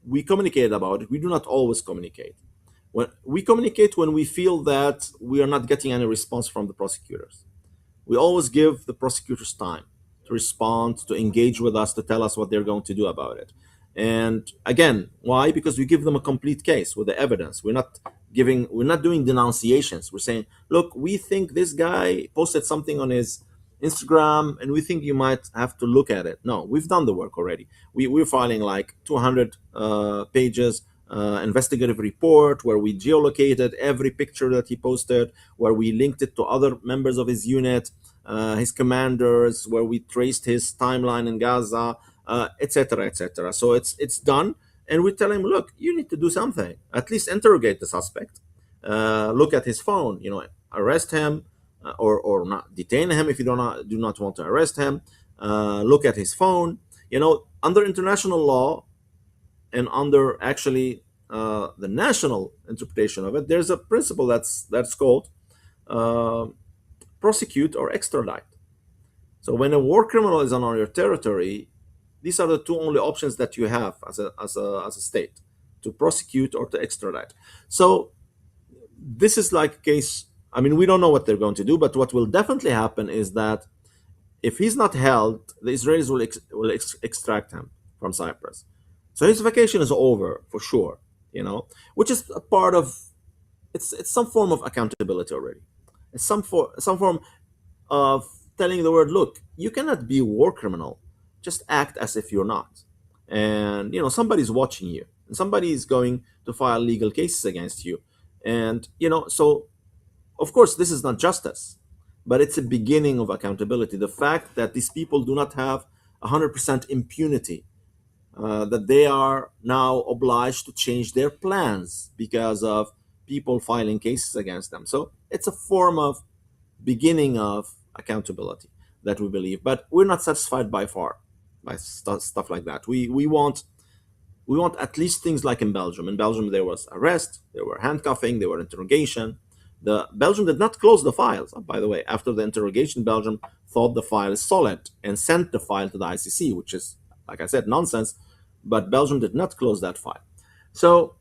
we communicate about it. We do not always communicate. When we communicate when we feel that we are not getting any response from the prosecutors. We always give the prosecutors time to respond, to engage with us, to tell us what they're going to do about it. And again, why? Because we give them a complete case with the evidence. We're not doing denunciations. We're saying, look, we think this guy posted something on his Instagram, and we think you might have to look at it. No, we've done the work already. We're filing like 200 pages investigative report where we geolocated every picture that he posted, where we linked it to other members of his unit, his commanders, where we traced his timeline in Gaza, etc., etc. So it's done, and we tell him, look, you need to do something. At least interrogate the suspect. Look at his phone. Arrest him, or not detain him if you do not want to arrest him. Look at his phone. Under international law and under actually the national interpretation of it, there's a principle that's called prosecute or extradite. So when a war criminal is on your territory, these are the two only options that you have as a state, to prosecute or to extradite. So this is like a case. I mean, we don't know what they're going to do, but what will definitely happen is that if he's not held, the Israelis will extract him from Cyprus. So his vacation is over for sure, which is a part of it's some form of accountability already. It's some form of telling the world, look, you cannot be a war criminal. Just act as if you're not. And somebody's watching you, and somebody is going to file legal cases against you. And so of course this is not justice, but it's a beginning of accountability. The fact that these people do not have 100% impunity, that they are now obliged to change their plans because of people filing cases against them. So it's a form of beginning of accountability that we believe, but we're not satisfied by far by stuff like that. We want at least things like in Belgium. In Belgium, there was arrest, there were handcuffing, there were interrogation. The Belgium did not close the files. By the way, after the interrogation, Belgium thought the file is solid and sent the file to the ICC, which is, like I said, nonsense. But Belgium did not close that file. So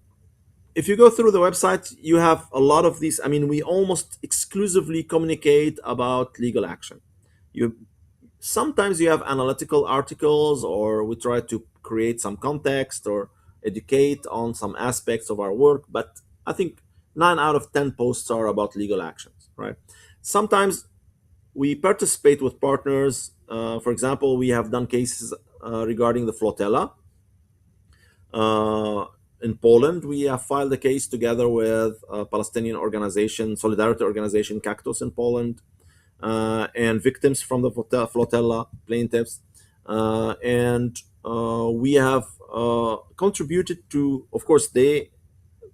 if you go through the website, you have a lot of these. I mean, we almost exclusively communicate about legal action. Sometimes you have analytical articles, or we try to create some context or educate on some aspects of our work, but I think 9 out of 10 posts are about legal actions, right? Sometimes we participate with partners. For example, we have done cases regarding the flotilla. In Poland, we have filed a case together with a Palestinian organization, solidarity organization, Cactus in Poland, and victims from the flotilla, plaintiffs. And we have contributed to, of course, they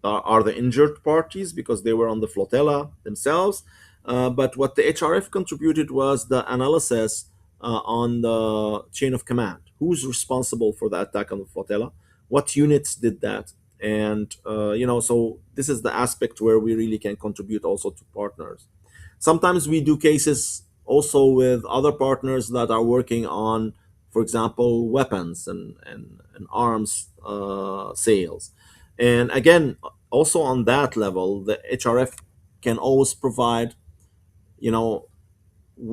are the injured parties because they were on the flotilla themselves. But what the HRF contributed was the analysis on the chain of command. Who's responsible for the attack on the flotilla? What units did that? And, so this is the aspect where we really can contribute also to partners. Sometimes we do cases also with other partners that are working on, for example, weapons and arms sales. And again, also on that level, the HRF can always provide, you know,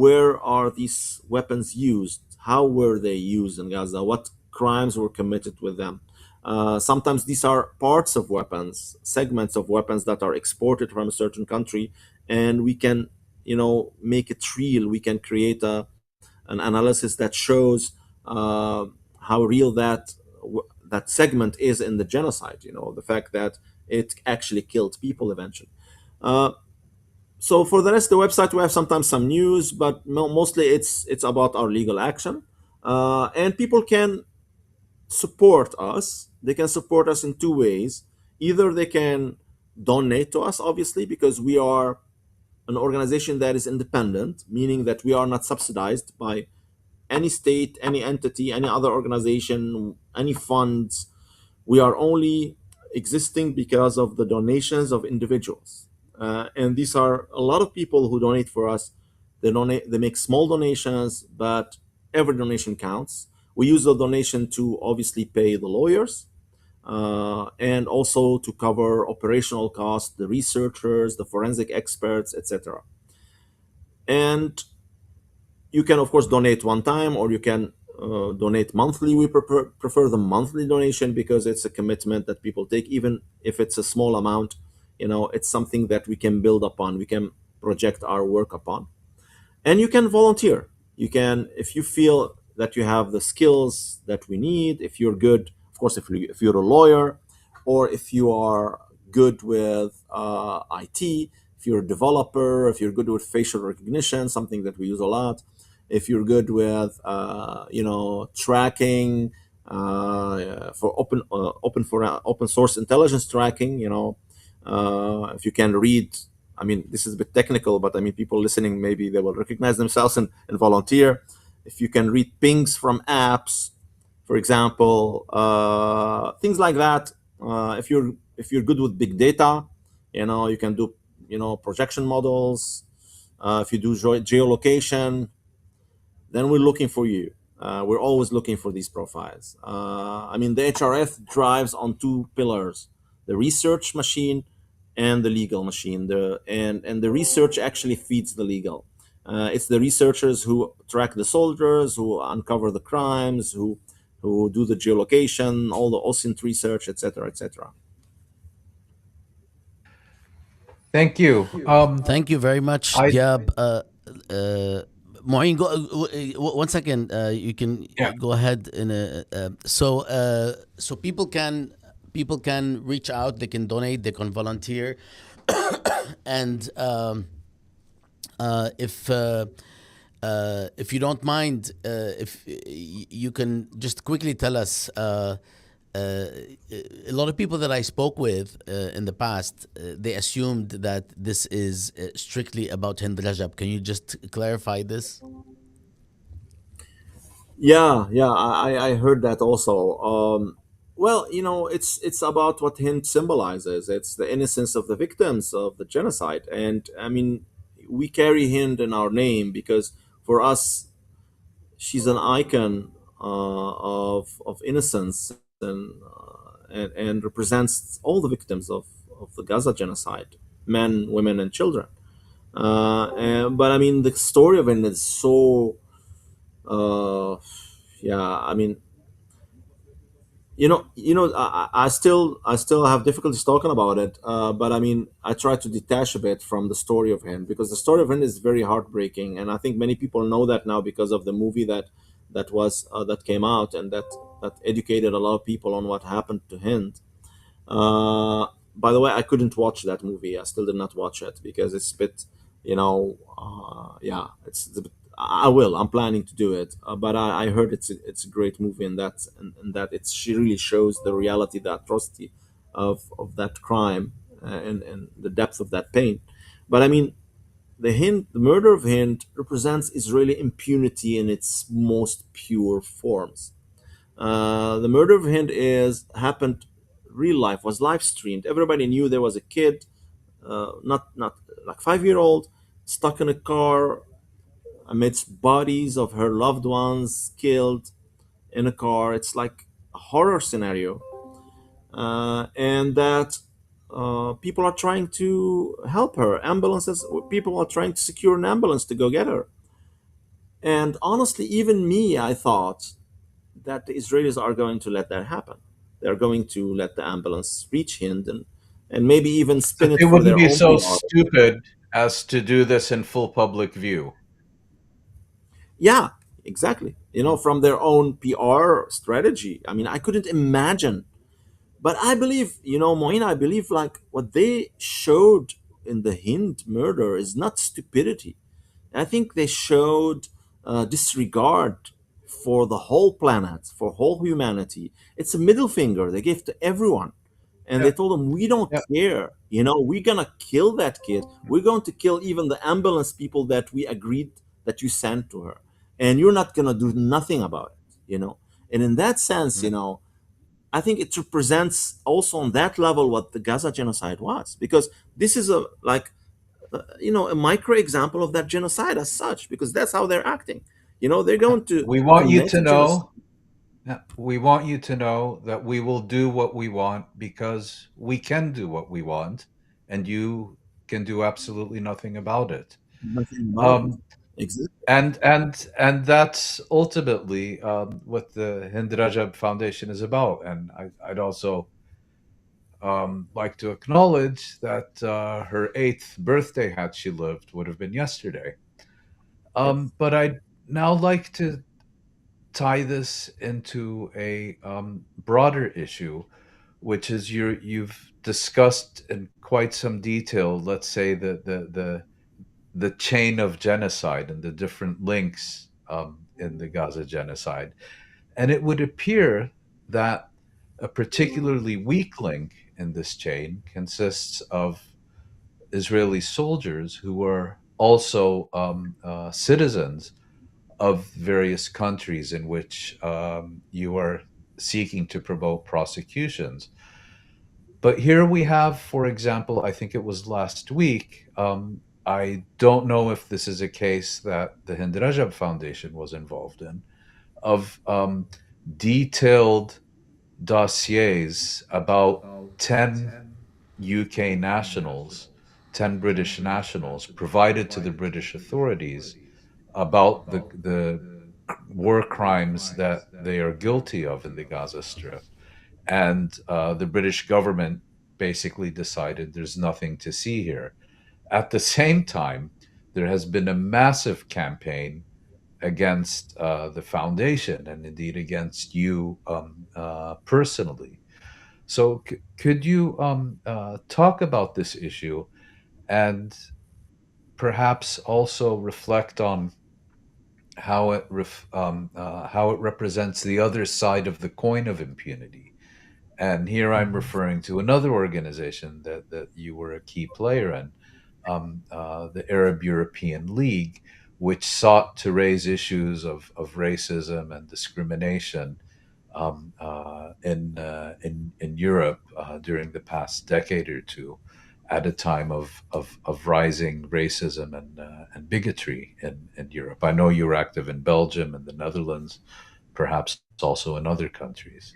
where are these weapons used? How were they used in Gaza? What crimes were committed with them? Sometimes these are parts of weapons, segments of weapons that are exported from a certain country, and we can, make it real. We can create an analysis that shows uh, how real that segment is in the genocide. The fact that it actually killed people eventually. Uh, so for the rest of the website, we have sometimes some news, but mostly it's about our legal action, and people can support us. They can support us in two ways. Either they can donate to us, obviously, because we are an organization that is independent, meaning that we are not subsidized by any state, any entity, any other organization, any funds. We are only existing because of the donations of individuals. And these are a lot of people who donate for us. They make small donations, but every donation counts. We use the donation to obviously pay the lawyers, and also to cover operational costs, the researchers, the forensic experts, etc. And you can, of course, donate one time, or you can donate monthly. We prefer the monthly donation because it's a commitment that people take, even if it's a small amount. It's something that we can build upon, we can project our work upon. And you can volunteer. You can, if you feel that you have the skills that we need, if you're good, of course, if you're a lawyer, or if you are good with IT, if you're a developer, if you're good with facial recognition, something that we use a lot, if you're good with tracking, for open source intelligence tracking, if you can read. I mean, this is a bit technical, but I mean, people listening, maybe they will recognize themselves and volunteer. If you can read pings from apps, for example, things like that. If you're good with big data, you can do projection models. If you do geolocation, then we're looking for you. We're always looking for these profiles. I mean, the HRF drives on two pillars: the research machine and the legal machine. And the research actually feeds the legal. It's the researchers who track the soldiers, who uncover the crimes, who do the geolocation, all the OSINT research, etc., etc. Thank you. Thank you very much, I Diab. Mouin, go 1 second. You can Yeah. go ahead in so people can reach out. They can donate. They can volunteer, and if you don't mind, if you can just quickly tell us. A lot of people that I spoke with in the past, they assumed that this is strictly about Hind Rajab. Can you just clarify this? Yeah, I heard that also. Well, it's about what Hind symbolizes. It's the innocence of the victims of the genocide, and I mean, we carry Hind in our name because for us, she's an icon of innocence, and represents all the victims of the Gaza genocide, men, women, and children. But I mean, the story of Hind is so. Uh, yeah, I mean, I still have difficulties talking about it, but I mean, I try to detach a bit from the story of Hind, because the story of Hind is very heartbreaking, and I think many people know that now because of the movie that came out, and that educated a lot of people on what happened to Hind. By the way, I couldn't watch that movie. I still did not watch it because it's a bit, yeah, it's a bit. I will. I'm planning to do it, but I heard it's a great movie, and that she really shows the reality, the atrocity of that crime, and the depth of that pain. But I mean, the murder of Hind represents Israeli impunity in its most pure forms. The murder of Hind is happened real life, was live streamed. Everybody knew there was a kid, not like 5 year old, stuck in a car amidst bodies of her loved ones killed in a car. It's like a horror scenario, and that people are trying to help her. Ambulances, people are trying to secure an ambulance to go get her. And honestly, even me, I thought that the Israelis are going to let that happen. They're going to let the ambulance reach Hind and maybe even spin That it they for wouldn't their be own so PR. stupid as to do this in full public view. Yeah, exactly. From their own PR strategy. I mean, I couldn't imagine. But I believe, Moin, I believe like what they showed in the Hind murder is not stupidity. I think they showed disregard for the whole planet, for whole humanity. It's a middle finger they gave to everyone. And Yeah, they told them, we don't yeah. care. We're going to kill that kid. We're going to kill even the ambulance people that we agreed that you sent to her. And you're not going to do nothing about it. And in that sense, Mm. I think it represents also on that level what the Gaza genocide was, because this is a micro example of that genocide as such, because that's how they're acting. They're going to We want you commit to a genocide. know, yeah, we want you to know that we will do what we want because we can do what we want, and you can do absolutely nothing about it. Nothing about it. Um, Exactly. and that's ultimately what the Hind Rajab Foundation is about. And I'd also like to acknowledge that her eighth birthday, had she lived, would have been yesterday. Yes. But I'd now like to tie this into a broader issue, which is you've discussed in quite some detail, let's say the chain of genocide and the different links in the Gaza genocide. And it would appear that a particularly weak link in this chain consists of Israeli soldiers who were also citizens of various countries in which you are seeking to promote prosecutions. But here we have, for example, I think it was last week. I don't know if this is a case that the Hind Rajab Foundation was involved in, of detailed dossiers about 10 UK nationals, 10 British nationals provided to the British authorities about the war crimes that they are guilty of in the Gaza Strip. And the British government basically decided there's nothing to see here. At the same time, there has been a massive campaign against the foundation and indeed against you personally. So, could you talk about this issue and perhaps also reflect on how it represents the other side of the coin of impunity? And here I'm referring to another organization that you were a key player in, the Arab European League, which sought to raise issues of racism and discrimination in Europe during the past decade or two, at a time of rising racism and bigotry in Europe. I know you were active in Belgium and the Netherlands, perhaps also in other countries.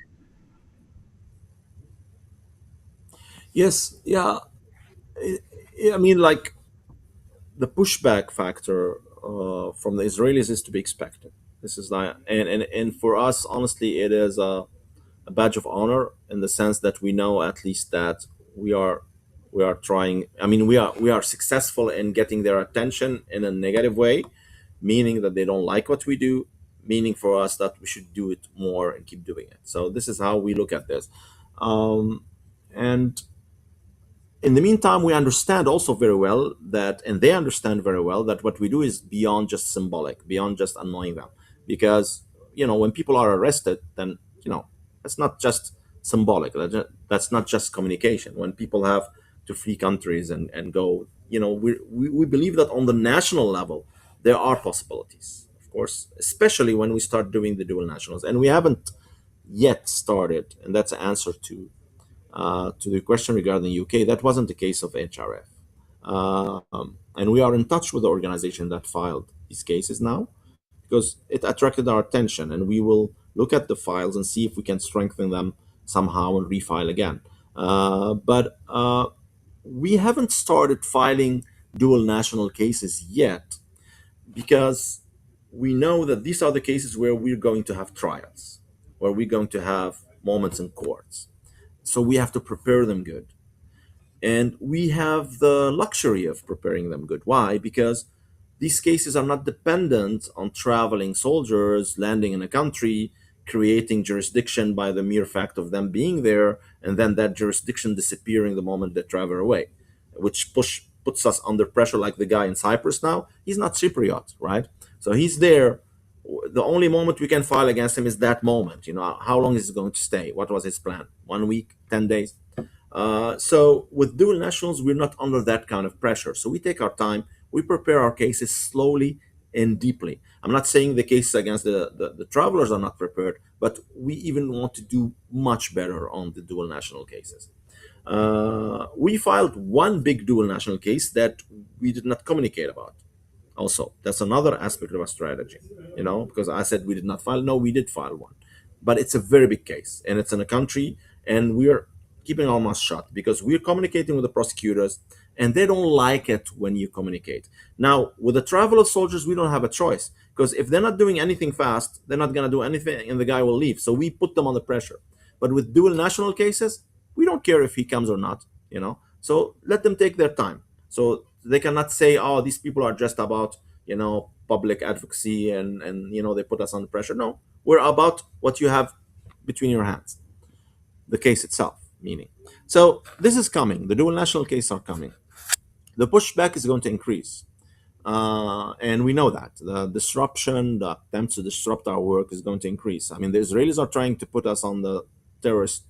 Yes. Yeah. I mean, like, the pushback factor from the Israelis is to be expected. This is like, and for us, honestly, it is a badge of honor in the sense that we know at least that we are we are trying. I mean, we are successful in getting their attention in a negative way, meaning that they don't like what we do, meaning for us that we should do it more and keep doing it. So this is how we look at this. And in the meantime, we understand also very well that, and they understand very well that what we do is beyond just symbolic, beyond just annoying them. Because, when people are arrested, then, it's not just symbolic. That's not just communication. When people have to flee countries and go, we believe that on the national level, there are possibilities, of course, especially when we start doing the dual nationals. And we haven't yet started, and that's an answer to the question regarding UK, that wasn't the case of HRF. And we are in touch with the organization that filed these cases now because it attracted our attention, and we will look at the files and see if we can strengthen them somehow and refile again. But we haven't started filing dual national cases yet because we know that these are the cases where we're going to have trials, where we're going to have moments in courts. So we have to prepare them good. And we have the luxury of preparing them good. Why? Because these cases are not dependent on traveling soldiers landing in a country, creating jurisdiction by the mere fact of them being there, and then that jurisdiction disappearing the moment they travel away, which puts us under pressure, like the guy in Cyprus now. He's not Cypriot, right? So he's there. The only moment we can file against him is that moment. How long is he going to stay? What was his plan? 1 week, 10 days? So with dual nationals, we're not under that kind of pressure. So we take our time, we prepare our cases slowly and deeply. I'm not saying the cases against the travelers are not prepared, but we even want to do much better on the dual national cases. We filed one big dual national case that we did not communicate about. Also, that's another aspect of our strategy, because I said we did not file. No, we did file one, but it's a very big case and it's in a country, and we're keeping our mouth shut because we're communicating with the prosecutors and they don't like it when you communicate. Now, with the travel of soldiers, we don't have a choice because if they're not doing anything fast, they're not going to do anything and the guy will leave. So we put them under pressure. But with dual national cases, we don't care if he comes or not. So let them take their time. So they cannot say, oh, these people are just about, public advocacy and they put us under pressure. No, we're about what you have between your hands, the case itself, meaning. So this is coming. The dual national cases are coming. The pushback is going to increase. And we know that the disruption, the attempts to disrupt our work is going to increase. I mean, the Israelis are trying to put us on the terrorist.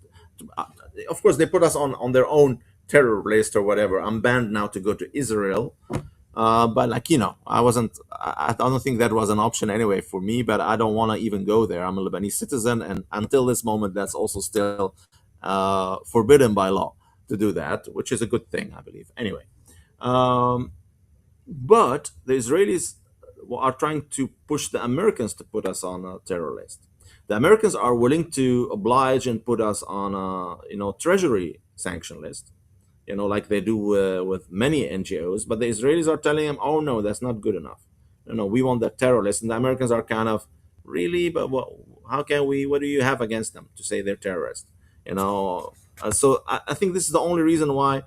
Of course, they put us on their own terror list or whatever. I'm banned now to go to Israel. But I don't think that was an option anyway for me, but I don't want to even go there. I'm a Lebanese citizen. And until this moment, that's also still forbidden by law to do that, which is a good thing, I believe. Anyway. But the Israelis are trying to push the Americans to put us on a terror list. The Americans are willing to oblige and put us on a treasury sanction list, like they do with many NGOs. But the Israelis are telling them, oh no, that's not good enough. No, we want the terror list. And the Americans are kind of, really? But how can we? What do you have against them to say they're terrorists? So I think this is the only reason why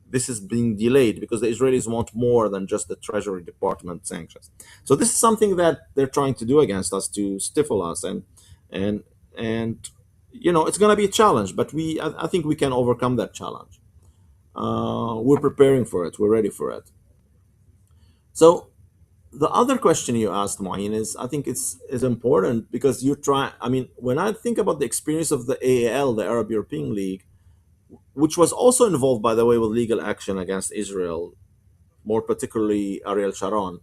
this is being delayed, because the Israelis want more than just the Treasury Department sanctions. So this is something that they're trying to do against us to stifle us, and it's going to be a challenge, but I think we can overcome that challenge. We're preparing for it. We're ready for it. So the other question you asked, Mouin, is I think is important because you're trying. I mean, when I think about the experience of the AAL, the Arab European League, which was also involved, by the way, with legal action against Israel, more particularly Ariel Sharon.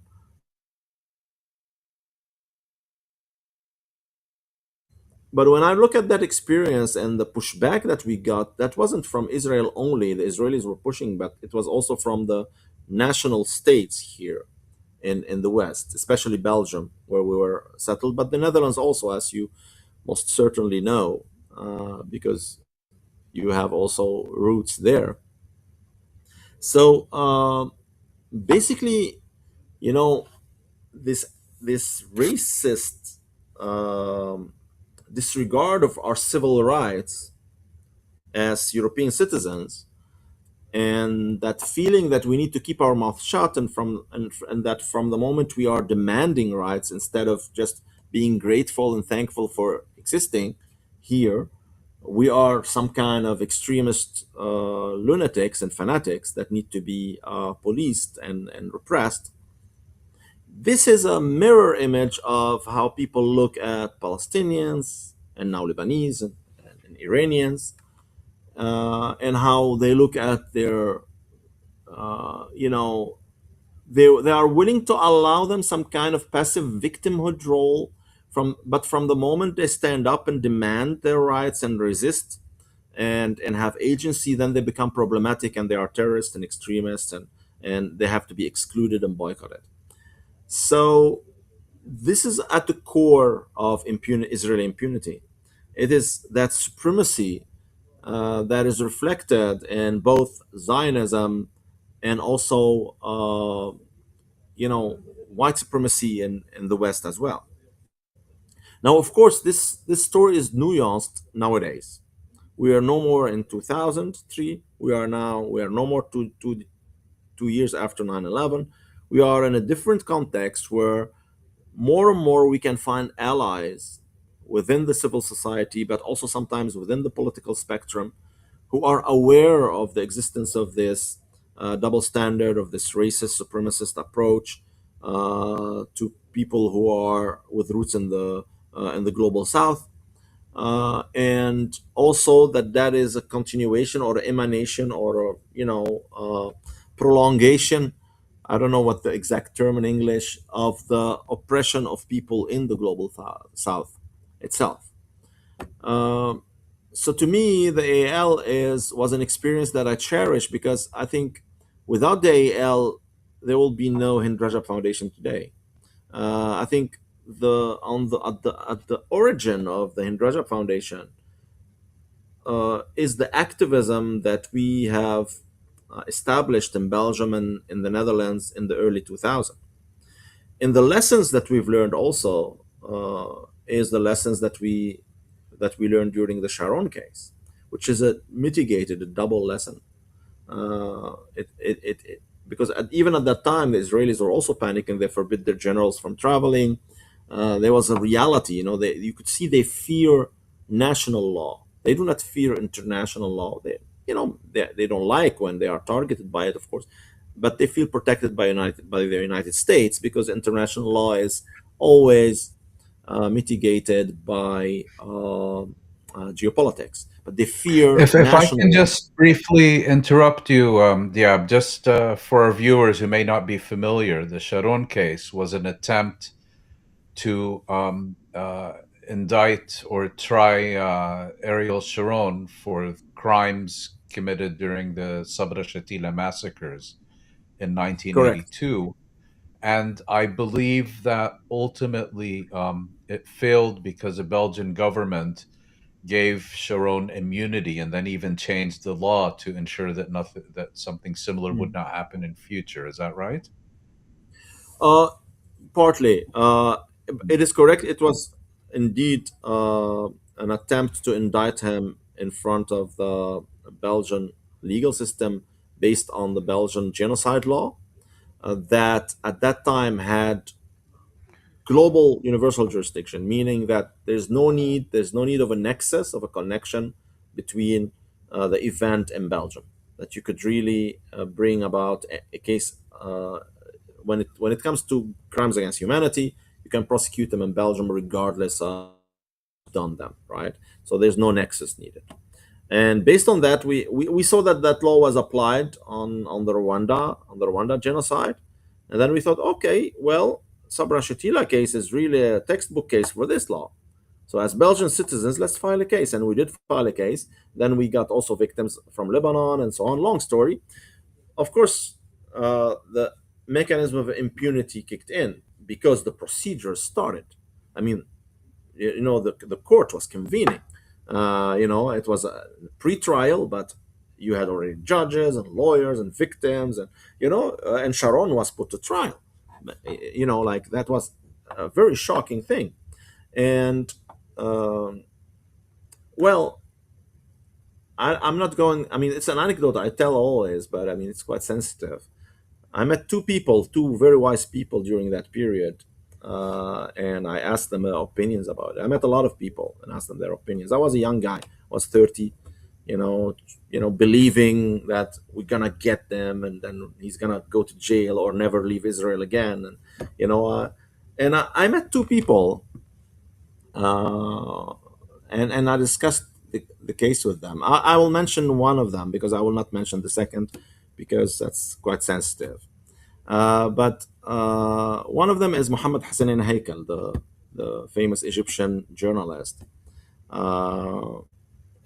But when I look at that experience and the pushback that we got, that wasn't from Israel only. The Israelis were pushing, but it was also from the national states here in the West, especially Belgium, where we were settled, but the Netherlands also, as you most certainly know, because you have also roots there. So basically, this racist disregard of our civil rights as European citizens, and that feeling that we need to keep our mouth shut, and that from the moment we are demanding rights instead of just being grateful and thankful for existing here, we are some kind of extremist lunatics and fanatics that need to be policed and repressed. This is a mirror image of how people look at Palestinians and now Lebanese and Iranians, and how they look at their, they are willing to allow them some kind of passive victimhood role, but from the moment they stand up and demand their rights and resist and have agency, then they become problematic and they are terrorists and extremists, and they have to be excluded and boycotted. So this is at the core of Israeli impunity. It is that supremacy that is reflected in both Zionism and also, white supremacy in the West as well. Now, of course, this story is nuanced nowadays. We are no more in 2003. We are no more two years after 9/11. We are in a different context where more and more we can find allies within the civil society, but also sometimes within the political spectrum, who are aware of the existence of this double standard, of this racist supremacist approach to people who are with roots in the global south, and also that is a continuation or emanation or prolongation. I don't know what the exact term in English, of the oppression of people in the global south itself. Um, so to me, the AL was an experience that I cherish, because I think without the AL, there will be no Hind Rajab Foundation today. I think at the origin of the Hind Rajab Foundation is the activism that we have established in Belgium and in the Netherlands in the early 2000s. And the lessons that we've learned also is the lessons that we learned during the Sharon case, which is a mitigated, a double lesson. Because even at that time, the Israelis were also panicking. They forbid their generals from traveling. There was a reality, you could see they fear national law. They do not fear international law. They don't like when they are targeted by it, of course, but they feel protected by the United States, because international law is always mitigated by geopolitics. But they fear If I national can law. just briefly interrupt you, Diab, just for our viewers who may not be familiar, the Sharon case was an attempt to indict or try Ariel Sharon for crimes committed during the Sabra Shatila massacres in Correct. 1982. And I believe that ultimately it failed because the Belgian government gave Sharon immunity and then even changed the law to ensure that something similar would not happen in future. Is that right? Uh, Partly. It is correct. It was indeed an attempt to indict him in front of the Belgian legal system based on the Belgian genocide law, that at that time had global universal jurisdiction, meaning that there's no need of a nexus, of a connection between the event in Belgium, that you could really bring about a case when it comes to crimes against humanity. You can prosecute them in Belgium regardless of done them, right? So there's no nexus needed. And based on that, we saw that law was applied on the Rwanda genocide. And then we thought, okay, well, Sabra Shatila case is really a textbook case for this law. So as Belgian citizens, let's file a case. And we did file a case. Then we got also victims from Lebanon and so on. Long story. Of course, the mechanism of impunity kicked in because the procedure started. I mean, the court was convening. It was a pre-trial, but you had already judges and lawyers and victims, and Sharon was put to trial. Like that was a very shocking thing. And well, I'm not going. I mean, it's an anecdote I tell always, but I mean, it's quite sensitive. I met two very wise people during that period, and I asked them their opinions about it. I met a lot of people and asked them their opinions. I was a young guy, I was 30, you know, believing that we're gonna get them, and then he's gonna go to jail or never leave Israel again, and I met two people, uh, and I discussed the case with them. I will mention one of them because I will not mention the second because that's quite sensitive. But one of them is Muhammad Hassanin Haikal, the famous Egyptian journalist. Uh,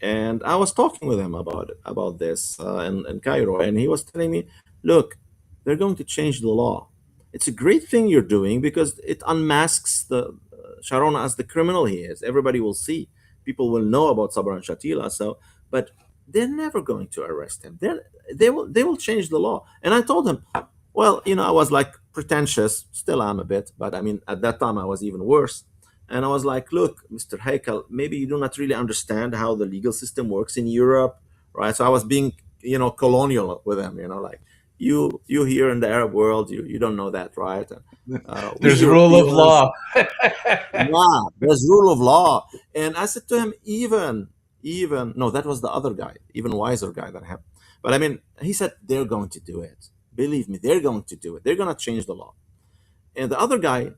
and I was talking with him about this in Cairo, and he was telling me, "Look, they're going to change the law. It's a great thing you're doing because it unmasks the Sharon as the criminal he is. Everybody will see. People will know about Sabra and Shatila. So, but they're never going to arrest him. They will change the law. And I told him, well, I was like pretentious, still am a bit, but I mean, at that time I was even worse. And I was like, look, Mr. Heikel, maybe you do not really understand how the legal system works in Europe, right? So I was being, colonial with him, like you here in the Arab world, you don't know that, right? And, we There's rule of Europeans, law. yeah, there's rule of law. And I said to him, even no, that was the other guy, even wiser guy than him. But I mean, he said they're going to do it. Believe me, they're going to do it. They're going to change the law. And the other guy,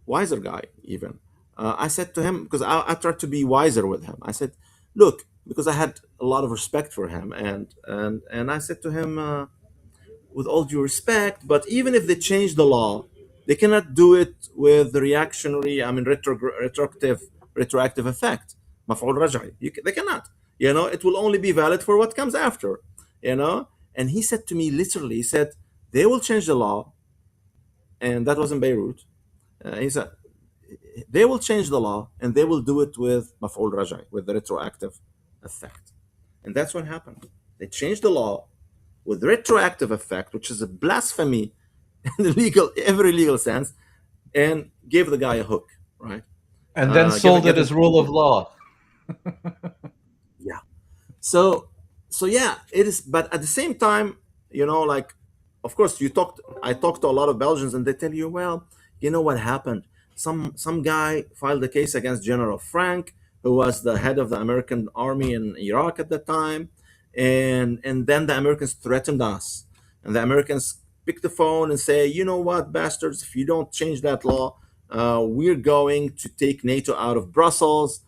wiser guy, even, I said to him, because I tried to be wiser with him. I said, look, because I had a lot of respect for him, and I said to him, with all due respect, but even if they change the law, they cannot do it with the reactionary, I mean, retroactive effect. مفعول رجعي. They cannot. It will only be valid for what comes after. And he said to me, literally, he said, they will change the law, and that was in Beirut. He said, they will change the law, and they will do it with مفعول رجعي, with the retroactive effect. And that's what happened. They changed the law with retroactive effect, which is a blasphemy in the every legal sense, and gave the guy a hook, right? And then sold Give it as rule of law. Yeah. So yeah, it is. But at the same time, like, of course, I talked to a lot of Belgians, and they tell you, well, you know what happened? Some guy filed a case against General Frank, who was the head of the American army in Iraq at the time, and then the Americans threatened us, and the Americans pick the phone and say, you know what, bastards, if you don't change that law, we're going to take NATO out of Brussels.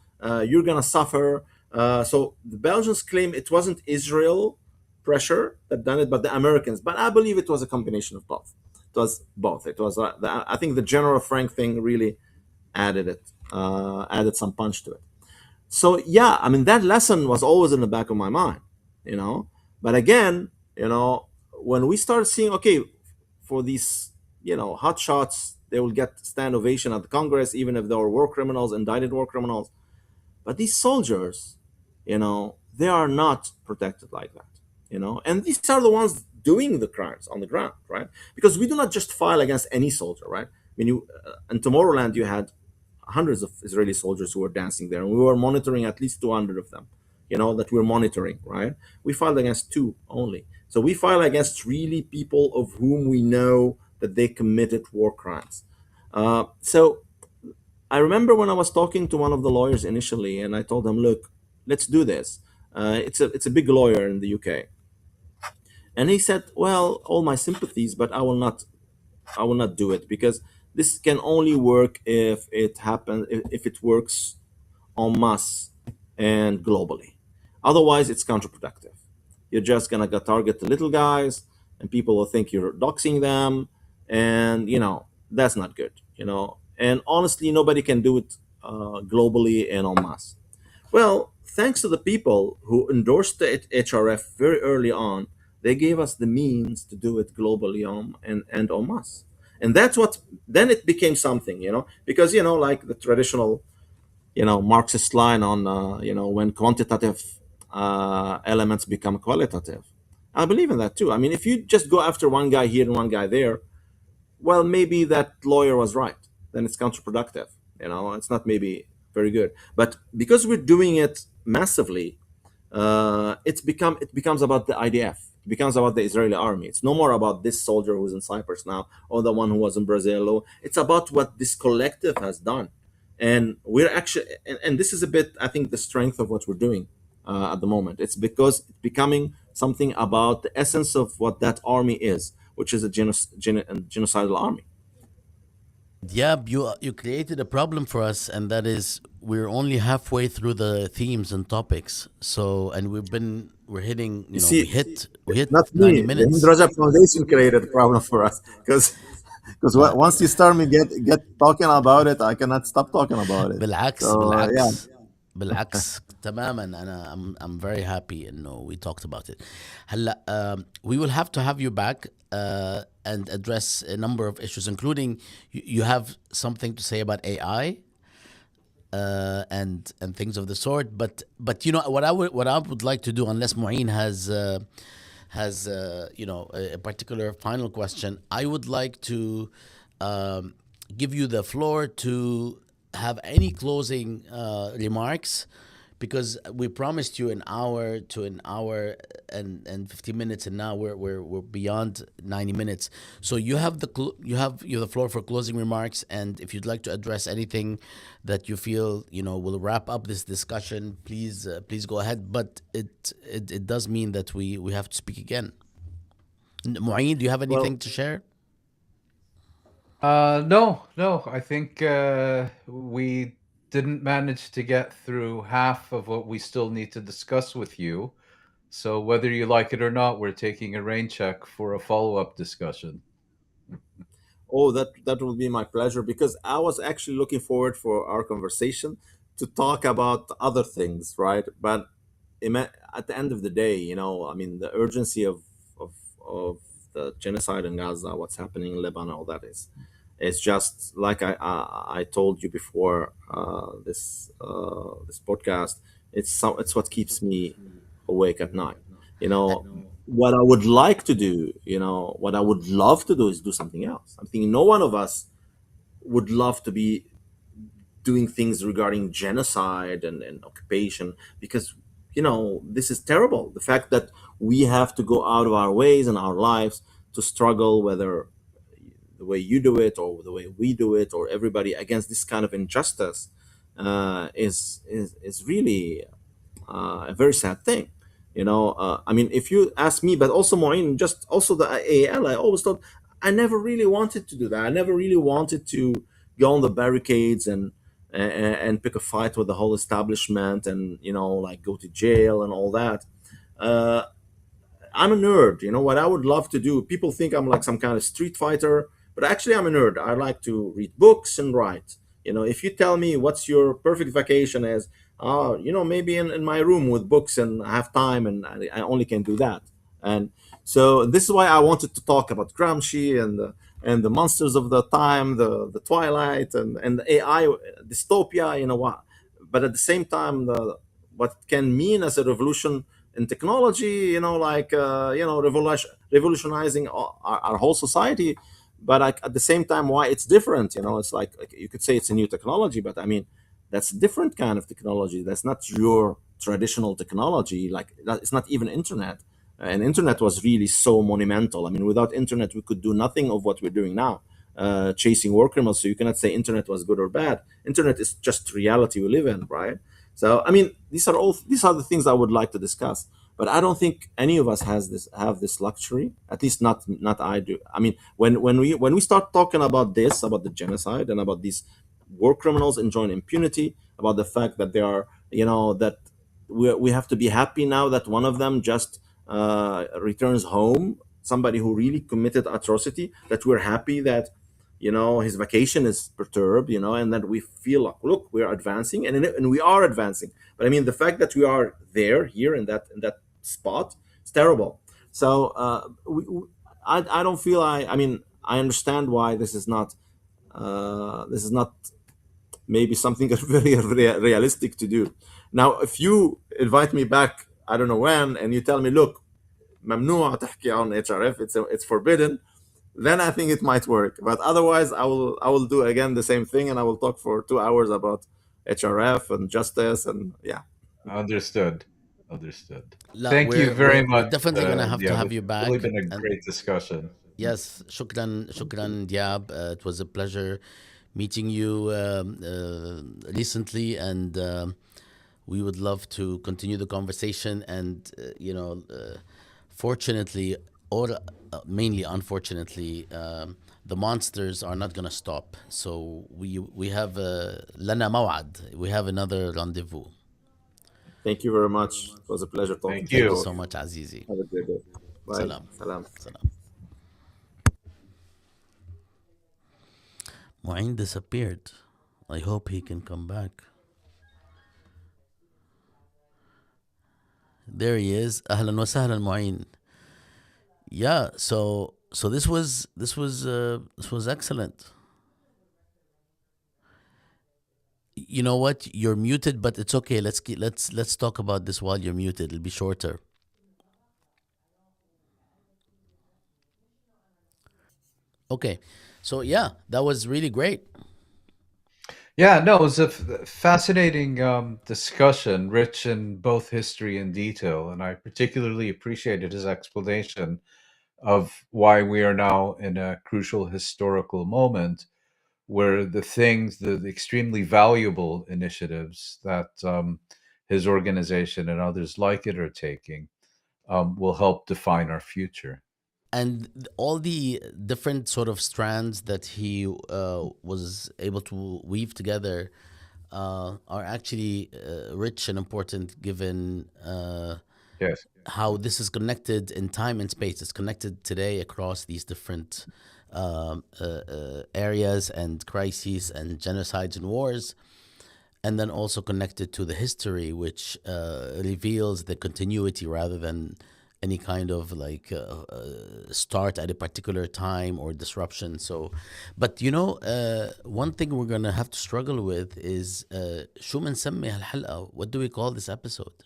You're gonna suffer. So the Belgians claim it wasn't Israel pressure that done it, but the Americans. But I believe it was a combination of both. It was both. It was. I think the General Frank thing really added some punch to it. So yeah, I mean, that lesson was always in the back of my mind, you know. But again, when we start seeing, okay, for these, hot shots, they will get stand ovation at the Congress, even if they were war criminals, indicted war criminals. But these soldiers, they are not protected like that, and these are the ones doing the crimes on the ground, right? Because we do not just file against any soldier, right? I mean, in Tomorrowland, you had hundreds of Israeli soldiers who were dancing there, and we were monitoring at least 200 of them, that we're monitoring, right? We filed against two only. So we file against really people of whom we know that they committed war crimes. So I remember when I was talking to one of the lawyers initially, and I told him, "Look, let's do this." It's a big lawyer in the UK, and he said, "Well, all my sympathies, but I will not do it because this can only work if it works en masse and globally. Otherwise, it's counterproductive. You're just gonna target the little guys, and people will think you're doxing them, and that's not good. And honestly, nobody can do it globally and en masse. Well, thanks to the people who endorsed the HRF very early on, they gave us the means to do it globally and en masse. And that's what then it became something, because like the traditional Marxist line on when quantitative elements become qualitative. I believe in that too. I mean, if you just go after one guy here and one guy there, well, maybe that lawyer was right. Then it's counterproductive. It's not maybe very good. But because we're doing it massively, it becomes about the IDF. It becomes about the Israeli army. It's no more about this soldier who's in Cyprus now or the one who was in Brazil. It's about what this collective has done, and we're actually, and this is a bit, I think, the strength of what we're doing at the moment. It's because it's becoming something about the essence of what that army is, which is a genocidal army. Yeah, you created a problem for us, and that is we're only halfway through the themes and topics. So, and we're hitting, You we see, hit not 90 me. The Hind minutes. Rajab Foundation created a problem for us because Uh, once you start me get talking about it, I cannot stop talking about it. بالعكس So yeah, بالعكس بالعكس تماما. I'm very happy انه we talked about it. هلا we will have to have you back and address a number of issues, including you have something to say about AI. and things of the sort. But you know what I would like to do, unless Mouin has you know a particular final question, I would like to um, give you the floor to have any closing remarks, because we promised you an hour to an hour and 15 minutes, and now we're beyond 90 minutes. So you have the floor for closing remarks, and if you'd like to address anything that you feel you know will wrap up this discussion, please go ahead. But it does mean that we have to speak again. Mu'een, do you have Well, anything to share? No, no. I think we didn't manage to get through half of what we still need to discuss with you. So whether you like it or not, we're taking a rain check for a follow-up discussion. oh, that will be my pleasure, because I was actually looking forward for our conversation to talk about other things, right? But at the end of the day, you know, I mean, the urgency of the genocide in Gaza, what's happening in Lebanon, all that is just like I told you before this podcast. It's what keeps me awake at night. You know, what I would like to do, you know, what I would love to do is do something else. I'm thinking no one of us would love to be doing things regarding genocide and occupation, because you know this is terrible. The fact that we have to go out of our ways and our lives to struggle, whether the way you do it or the way we do it or everybody, against this kind of injustice, is really a very sad thing. You know, I mean, if you ask me, but also Moin, just also the AAL, I always thought I never really wanted to do that. I never really wanted to go on the barricades and pick a fight with the whole establishment and you know like go to jail and all that. Uh, I'm a nerd. You know what I would love to do? People think I'm like some kind of street fighter, but actually I'm a nerd. I like to read books and write. You know, if you tell me what's your perfect vacation is, you know, maybe in my room with books and I have time and I only can do that. And so this is why I wanted to talk about Gramsci and the monsters of the time, the Twilight and the AI dystopia. You know what? But at the same time, what can mean as a revolution in technology, you know, like revolutionizing our whole society. But like, at the same time, why it's different? You know, it's like you could say it's a new technology, but I mean, that's a different kind of technology. That's not your traditional technology. Like it's not even internet. And internet was really so monumental. I mean, without internet, we could do nothing of what we're doing now, chasing war criminals. So you cannot say internet was good or bad. Internet is just reality we live in, right? So I mean, these are the things I would like to discuss. But I don't think any of us have this luxury. At least not I do. I mean, when we start talking about this, about the genocide and about these war criminals enjoying impunity, about the fact that they are, you know, that we have to be happy now that one of them just returns home, somebody who really committed atrocity, that we're happy that you know his vacation is perturbed, you know, and that we feel like, look, we're advancing, and we are advancing. But I mean, the fact that we are there here in that spot, it's terrible. So I don't feel I mean, I understand why this is not maybe something very realistic to do. Now if you invite me back, I don't know when, and you tell me, look, ممنوع تحكي عن HRF, it's forbidden, then I think it might work. But otherwise, I will do again the same thing, and I will talk for 2 hours about HRF and justice, and yeah. Understood. Understood. لا, Thank you very we're much, definitely gonna have to Diab. have It's you really back. been a And great discussion. yes, shukran, Diab. It was a pleasure meeting you recently, and we would love to continue the conversation. And fortunately, or mainly unfortunately, the monsters are not gonna stop. So we have لنا موعد. We have another rendezvous. Thank you very much. It was a pleasure talking Thank to you Thank you you. both. so much, Azizi. Have a great day. Bye. Salam. Salam. Salam. Mouin disappeared. I hope he can come back. There he is. أهلا وسهلا Mouin. Yeah, so this was excellent. You know what? You're muted, but it's okay. Let's talk about this while you're muted. It'll be shorter. Okay. So yeah, that was really great. Yeah, no, it was a fascinating discussion, rich in both history and detail, and I particularly appreciated his explanation of why we are now in a crucial historical moment where the extremely valuable initiatives that his organization and others like it are taking will help define our future. And all the different sort of strands that he was able to weave together are actually rich and important given Yes. how this is connected in time and space. It's connected today across these different areas and crises and genocides and wars, and then also connected to the history, which reveals the continuity rather than any kind of like start at a particular time or disruption. So, but you know, one thing we're gonna have to struggle with is شو بنسمي هالحلقة? What do we call this episode?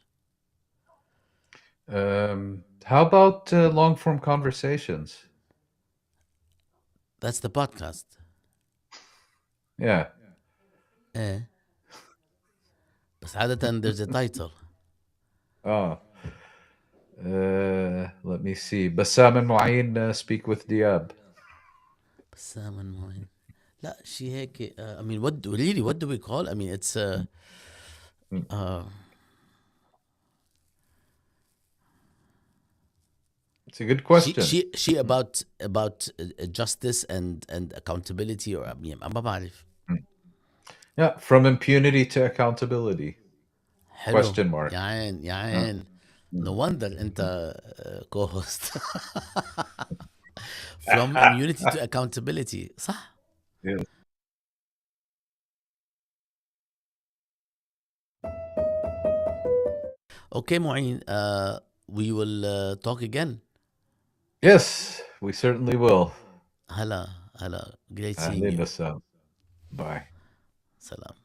How about long form conversations? That's the podcast. Yeah. Eh, بس عادة there's a title. Oh, let me see. Bassam and Mouin speak with Diab. بسام المهم. لا شيء هيك. I mean, what do we call? I mean, it's Mm. uh, It's a good she question. she she about justice and accountability, or I mean, ما بعرف. Mm. Yeah, from impunity to accountability? حلو. Question يا mark. عين يا Yeah. عين. No Mm. wonder انت co-host. From immunity to accountability. صح. Yes. Okay, Mouin, we will talk again. Yes, we certainly will. هلا هلا. Great seeing Ahlan you. Bassam. Bye. Salam.